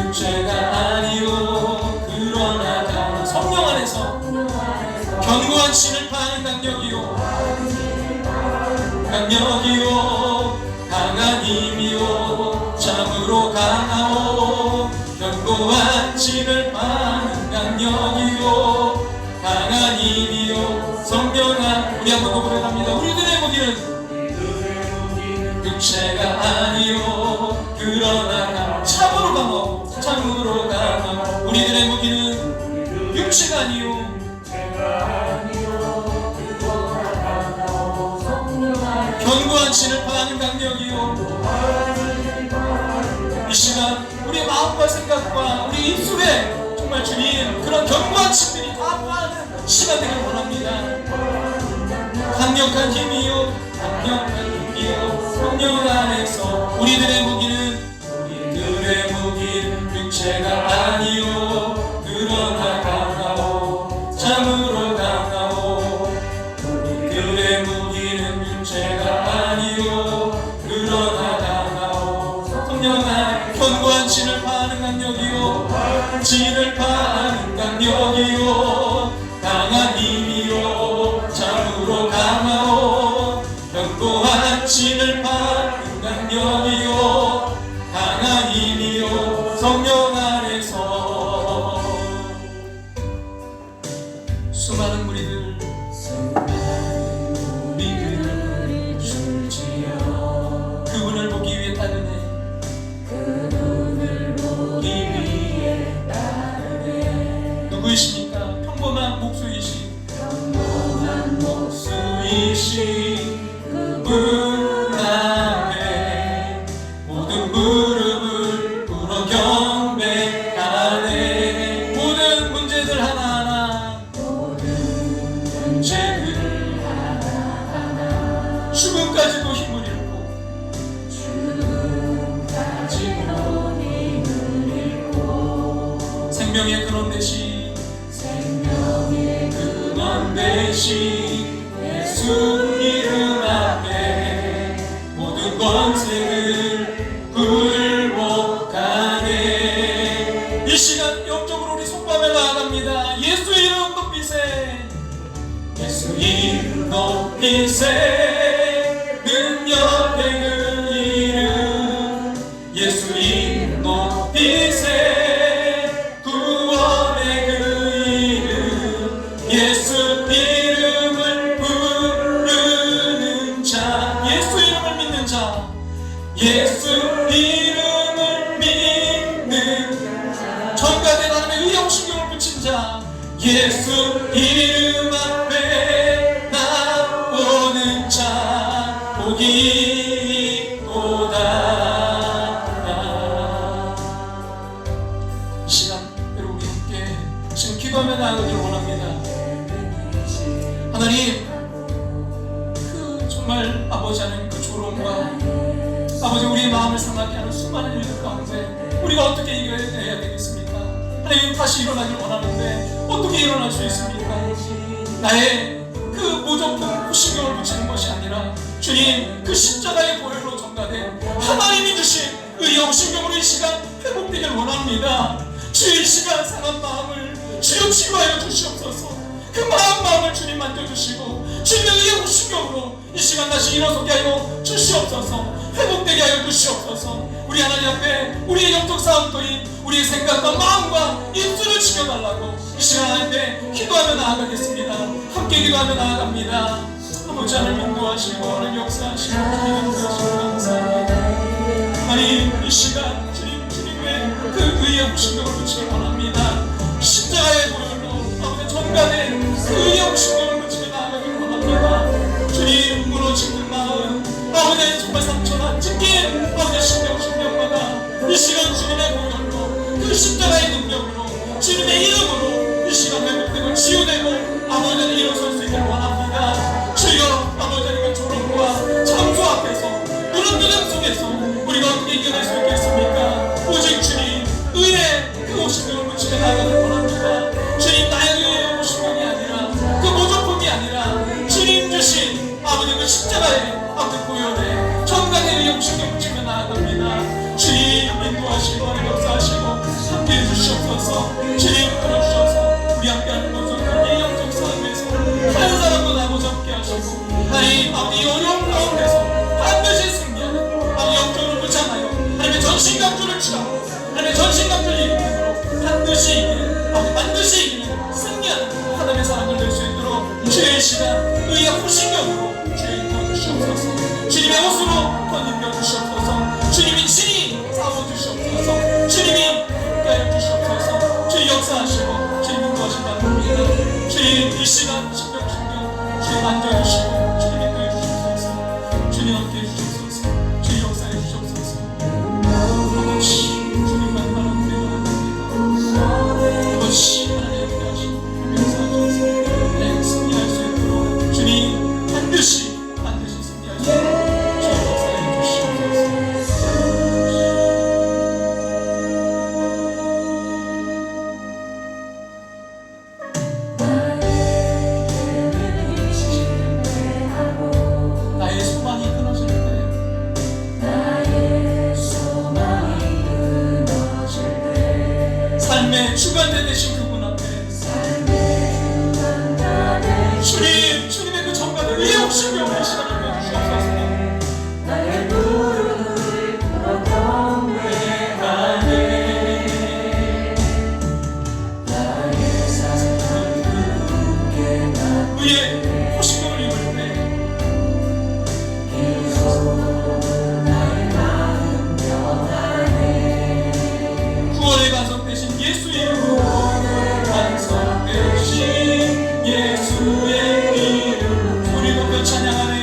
육체가 아니오 그러나 강하오. 성령 안에서 견고한 신을 파는 강력이요 강한 힘이요 참으로 강하오. 견고한 신을 파는 강력이요 강한 힘이요 성령아. 우리 한번 더 고백합니다. 우리들의 무기는 육체가 아니요 그러나 참으로 강하오. 우리들의 무기는 육체가 아니요 견고한 신을 파는 강력이요. 이 시간 우리의 마음과 생각과 우리 입술에 정말 주님 그런 견고한 신들이 다 파는 시간 되길 원합니다. 강력한 힘이요 성령 안에서 우리들의 무기는 육체가 아니요 그러나 강하오 참으로 강하오. 우리들의 무기는 육체가 아니요 그러나 강하오. 성령 안에 견고한 신을 파는 강력이요 진을 파는 강력이요 강한 힘이요 참으로 강하오. 견고한 신을 파는 강력이요 강한 힘이요 성령 안에서. 수많은 무리들 줄지어 그분을 보기 위해 따르네. 누구이십니까? 평범한 목수이신 그분 앞에 모든 무릎을 꿇어 경배하네. 모든 문제들 하나하나 죽음까지도 힘을 잃고 생명의 근원 대신 예수 이름 앞에 모든 권세를 굴복하네. 이 시간 영적으로 우리 손밤에 나아갑니다. 예수 이름 높이세. 예수 이름 높이세. 능력의 그 이름 예수 이름 높이세. 예수 이름을 부르는 자 예수 이름을 믿는 자 예수 이름을 믿는 전가된 하나님의 의형신경을 붙인 자 예수 이름 앞에 나오는 자 복이 있도다. 이 시간 여러분 우리 함께 지금 기도하며 나아가기를 원합니다. 하나님, 그 정말 아버지 하나님 그 조롱과 아버지 우리의 마음을 상하게 하는 수많은 일들 가운데 우리가 어떻게 이겨야 되겠습니까? 하나님 다시 일어나길 원하는데 어떻게 일어날 수 있습니까? 나의 그 무조건 신경을 붙이는 것이 아니라 주님 그 십자가의 보혈로 전가된 하나님이 주신 의형신경으로 이 시간 회복되길 원합니다. 주의 이 시간 상한 마음을 주여 치유하여 주시옵소서. 그 마음을 주님 만져주시고 주님의 의형신경으로 이 시간 다시 일어서게 하여 주시옵소서. 회복되게 하여 주시옵소서. 우리 하나님 앞에 우리의 영적 싸움터인 우리의 생각과 마음과 입술을 지켜달라고 이 시간 하나님께 기도하며 나아가겠습니다. 함께 기도하며 나아갑니다. 아버지 하나님 인도하시고 하나님 역사하시고 하나님 인도하시고 감사합니다. 하나님 이 시간 주님의 그 의의 신경을 붙이기 원합니다. 십자가의 보혈로 아버지 전간에 그 의의 신경을 붙이며 나아가기 원합니다. 주님 무너진 그 마음 아버지 정말 상처나 찢긴 아버지 신경받아 이 시간 주님의 보혈로 그 십자가의 능력으로 주님의 이름으로 이 시간 회복되고 치유되고 아버지는 일어설 수 있기를 원합니다. 주여 아버지 그 조롱과 창조 앞에서 무릎 속에서 우리가 어떻게 이겨낼 수 있겠습니까? 오직 주님 의의 그 오신경을 붙이며 나아가길 원합니다. 주님 나의 의의 오신경이 아니라 그 모조품이 아니라 주님 주신 아버지 그 십자가의 아버지 보혈에 정강의 의의 오신경을 붙이며 나아갑니다. 주님 인도하시고 역사하시고 함께해 주시옵소서. 주님 끌어주셔서 우리 함께하는 것은 우리의 영적 싸움에서 한 사람도 나보지 않게 하시고 하나님 아버지 어려운 가운데서 반드시 승리하는 아버지 영적으로 무장하여 하나님의 전신갑주를 취하고 하나님의 전신갑주를 이기므로 반드시 이기는 아버지 반드시 이기는 승리하는 하나님의 사랑을 낼 수 있도록 주의 시간 의의 호신경으로 주의 인도해 주시옵소서. 주님의 옷으로 던인겨 주시옵소서. 주님이 친히 싸워주시옵소서. 주님이 함께하여 주시옵소서. 주님 역사하시고 주님 인도하신다는 겁니다. 주님 이 시간 신경 주님 만져주시고 주님 인도해 주시옵소서. 주님 함께해 주시옵소서. 주님 역사해 주시옵소서. 아버지 주님만 바라보며 나아갑니다. 아버지 하나님 함께하시고 역사하셔서 내 승리할 수 있도록 주님 반드시 승리할 수 있도록 주님 역사해 주시옵소서. 나의 소망이 끊어질 때 삶의 주관자 되신 그분 앞에 주님의 그 정관을 의의 옥신경을 시간을 내주시옵소서. 나의 무릎을 꿇어 경배하네 나의 삶을 그게 의의 옥신경을 입을 때 구원의 반석 대신 예수 이름으로 반석 대신 예수의 이름 소리 높여 찬양하네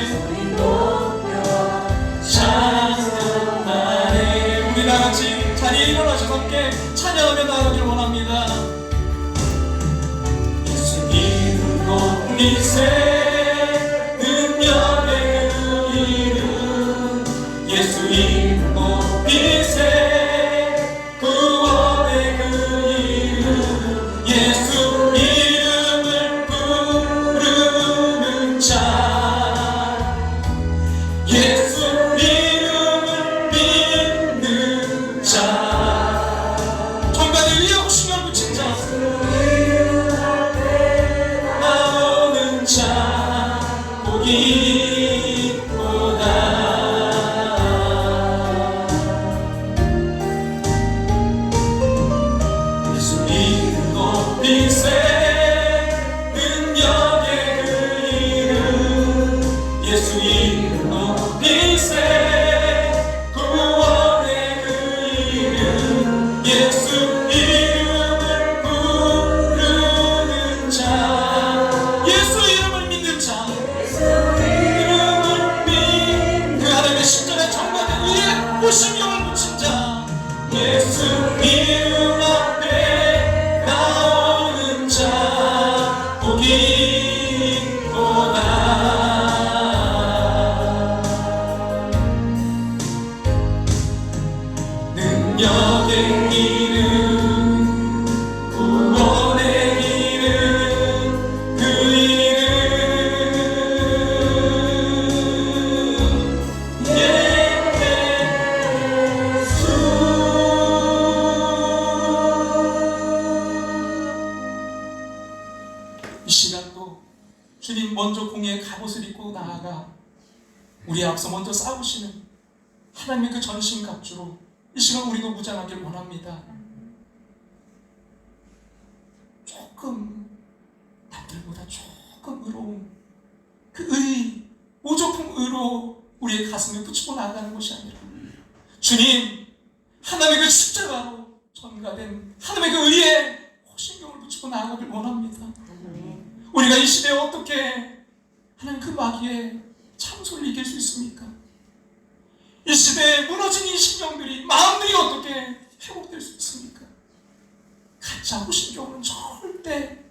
찬양하네. 우리 다같이 자리에 일어나셔서 함께 찬양하며 나아가기를 원합니다. 예수 이름 높이세 능력의 그 이름 예수 이름 높이세 구원의 그 이름 예수 이름을 부르는 자 예수 이름을 믿는 자 정관의 의의 옥신경을 붙인 자 나오는 자 복이보다 빛의 능력의 그 이름 예수 이름 높이세 구원의 그 이름 예수 이름을 부르는 자 예수 이름을 믿는 자 이름을 믿는 그 하나님의 십자가 정관의 의의 호신경을 붙인 자 예수 이름 앞에 나오는 자 복이보다 능력의 이름 구원의 이름 그 이름 예수 이 시간도 주님 먼저 공의 갑옷을 입고 나아가 우리 앞서 먼저 싸우시는 하나님의 그 전신갑주로 이 시간 우리도 무장하길 원합니다. 조금 남들보다 조금 의로운 그 의, 오조품 의로 우리의 가슴에 붙이고 나아가는 것이 아니라 주님, 하나님의 그 십자가로 전가된 하나님의 그 의에 호신경을 붙이고 나아가길 원합니다. 우리가 이 시대에 어떻게 하나님 그 마귀의 참소를 이길 수 있습니까? 이 시대에 무너진 이 신경들이, 마음들이 어떻게 회복될 수 있습니까? 가짜 호신경은 절대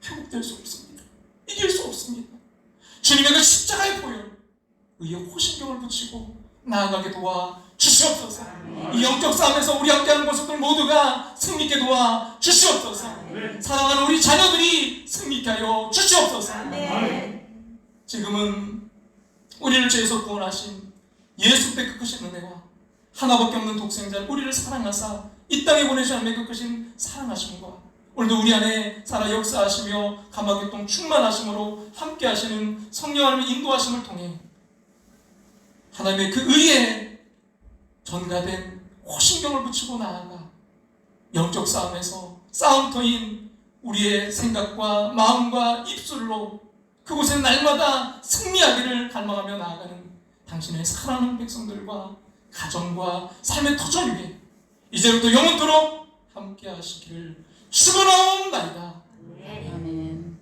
회복될 수 없습니다. 이길 수 없습니다. 주님의 그 십자가의 보혈, 의의 호신경을 붙이고 나아가게 도와 주시옵소서. 이 영적 싸움에서 우리 함께하는 모습들 모두가 승리있게 도와 주시옵소서. 사랑하는 우리 자녀들이 승리있게 하여 주시옵소서. 지금은 우리를 죄에서 구원하신 예수의 그 크신 은혜와 하나밖에 없는 독생자를 우리를 사랑하사 이 땅에 보내신 하나님의 그 크신 사랑하심과 오늘도 우리 안에 살아 역사하시며 감화교통 충만하심으로 함께 하시는 성령 하나님의 인도하심을 통해 하나님의 그 의에 전가된 호신경을 붙이고 나아가 영적 싸움에서 싸움터인 우리의 생각과 마음과 입술로 그곳에 날마다 승리하기를 갈망하며 나아가는 당신의 사랑하는 백성들과 가정과 삶의 터전 위에 이제부터 영원토록 함께 하시기를 축원하옵나이다. 아멘.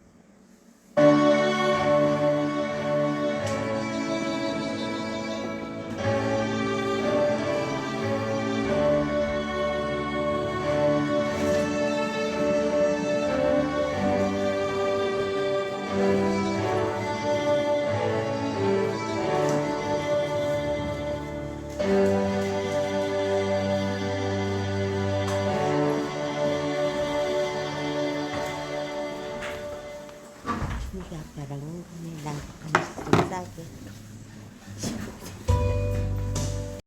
Hindi ka parang may lang kami sa